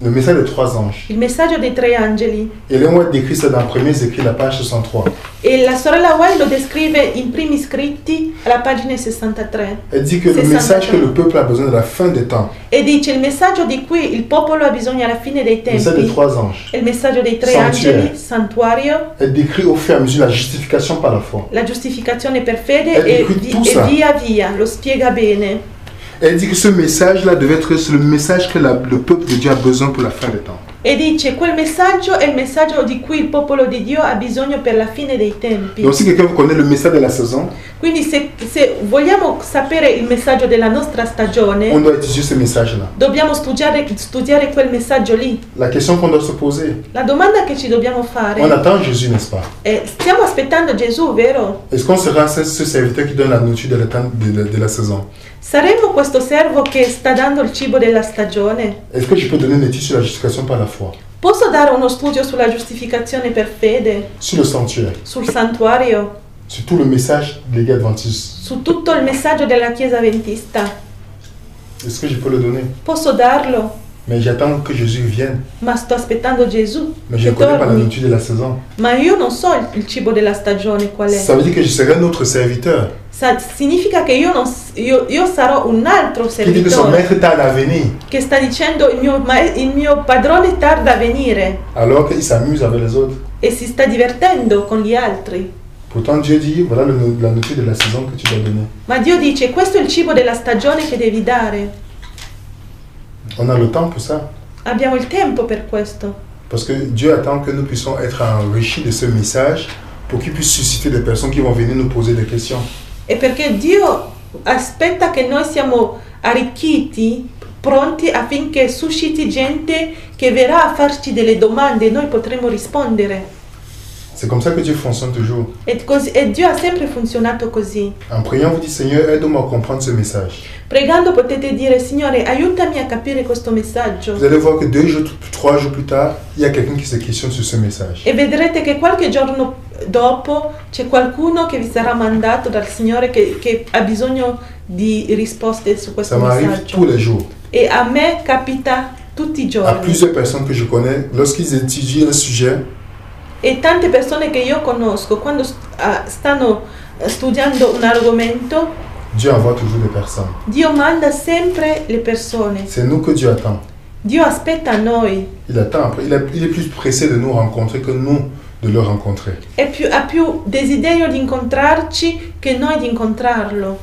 [SPEAKER 1] Le message des trois anges.
[SPEAKER 2] il messaggio dei tre angeli.
[SPEAKER 1] Et Ellen White décrit ça dans Premiers Écrits, la page 63.
[SPEAKER 2] E la sorella White lo descrive in primi scritti alla pagina 63.
[SPEAKER 1] Elle dit que le
[SPEAKER 2] 63.
[SPEAKER 1] message que le peuple a besoin de la fin des temps,
[SPEAKER 2] E dice il messaggio di cui il popolo ha bisogno alla fine dei
[SPEAKER 1] le message des
[SPEAKER 2] tempi,
[SPEAKER 1] trois anges,
[SPEAKER 2] è il messaggio dei tre
[SPEAKER 1] Sanctuario.
[SPEAKER 2] angeli, santuario,
[SPEAKER 1] elle décrit au fur et à mesure la justification par la foi.
[SPEAKER 2] la giustificazione per fede
[SPEAKER 1] Elle
[SPEAKER 2] e,
[SPEAKER 1] décrit tout ça.
[SPEAKER 2] via via, lo spiega bene.
[SPEAKER 1] Elle dit que ce message-là devait être le message que le peuple de Dieu a besoin pour la fin des temps.
[SPEAKER 2] E dice quel messaggio è il messaggio di cui il popolo di Dio ha bisogno per la fine dei tempi.
[SPEAKER 1] Donc si quelqu'un connaît le message de la saison,
[SPEAKER 2] Quindi se vogliamo sapere il messaggio della nostra
[SPEAKER 1] on
[SPEAKER 2] stagione,
[SPEAKER 1] doit étudier ce message-là.
[SPEAKER 2] dobbiamo studiare quel messaggio lì.
[SPEAKER 1] La question qu'on doit se poser,
[SPEAKER 2] La domanda che ci dobbiamo fare
[SPEAKER 1] on attend Jésus, n'est-ce pas?
[SPEAKER 2] è: stiamo aspettando Gesù, vero?
[SPEAKER 1] Est-ce qu'on sera ce serviteur qui donne la nourriture de la saison?
[SPEAKER 2] Saremo questo servo che sta dando il cibo della stagione?
[SPEAKER 1] Est-ce que je peux donner une étude sur la justification par la foi?
[SPEAKER 2] Posso dare uno studio sulla giustificazione per fede,
[SPEAKER 1] Sur le sanctuaire?
[SPEAKER 2] sul santuario,
[SPEAKER 1] Sur tout le message de l'Église adventiste?
[SPEAKER 2] su tutto il messaggio della Chiesa Adventista?
[SPEAKER 1] Est-ce que je peux le donner?
[SPEAKER 2] Posso darlo,
[SPEAKER 1] Mais j'attends que Jésus vienne.
[SPEAKER 2] ma sto aspettando Gesù
[SPEAKER 1] Mais je ne
[SPEAKER 2] che
[SPEAKER 1] connais pas la
[SPEAKER 2] torni.
[SPEAKER 1] nourriture de la saison.
[SPEAKER 2] Ma io non so il cibo della stagione qual è.
[SPEAKER 1] Ça veut dire que je serai un autre serviteur.
[SPEAKER 2] Significa che io sarò un altro
[SPEAKER 1] Qui dit que son
[SPEAKER 2] servitore
[SPEAKER 1] maître tarde à venir,
[SPEAKER 2] che sta dicendo il mio padrone tarda a venire
[SPEAKER 1] alors qu'il s'amuse avec les autres.
[SPEAKER 2] e si sta divertendo con gli altri.
[SPEAKER 1] Pourtant Dieu dit, voilà la nourriture de la saison que tu dois donner.
[SPEAKER 2] Ma Dio dice: questo è il cibo della stagione che devi dare.
[SPEAKER 1] On a le temps pour ça.
[SPEAKER 2] Abbiamo il tempo per questo.
[SPEAKER 1] Parce que Dieu attend que nous puissions être enrichis de ce message pour qu'il puisse susciter des personnes qui vont venir nous poser des questions.
[SPEAKER 2] E perché Dio aspetta che noi siamo arricchiti, pronti affinché susciti gente che verrà a farci delle domande e noi potremo rispondere.
[SPEAKER 1] C'est comme ça que Dieu fonctionne toujours.
[SPEAKER 2] E Dio ha sempre funzionato così.
[SPEAKER 1] En priant, vous dites, Seigneur, aide-moi à comprendre ce message.
[SPEAKER 2] Pregando potete dire: Signore, aiutami a capire questo messaggio.
[SPEAKER 1] Vous allez voir que 2 jours, 3 jours plus tard, il y a quelqu'un qui se questionne sur ce message.
[SPEAKER 2] E vedrete che qualche giorno dopo c'è qualcuno che vi sarà mandato dal Signore che ha bisogno di risposte su questo
[SPEAKER 1] Ça m'arrive tous
[SPEAKER 2] messaggio.
[SPEAKER 1] les jours.
[SPEAKER 2] E a me capita tutti i
[SPEAKER 1] À
[SPEAKER 2] giorni.
[SPEAKER 1] plusieurs personnes que je connais, lorsqu'ils étudient un sujet,
[SPEAKER 2] E tante persone che io conosco, quando stanno studiando un argomento,
[SPEAKER 1] Dieu envoie toujours des personnes.
[SPEAKER 2] Dio manda sempre le persone.
[SPEAKER 1] C'est nous que Dieu attend.
[SPEAKER 2] Dio aspetta noi.
[SPEAKER 1] Il attend après. Il est plus pressé de nous rencontrer que nous de le rencontrer.
[SPEAKER 2] Ha più desiderio di incontrarci che noi di incontrarlo.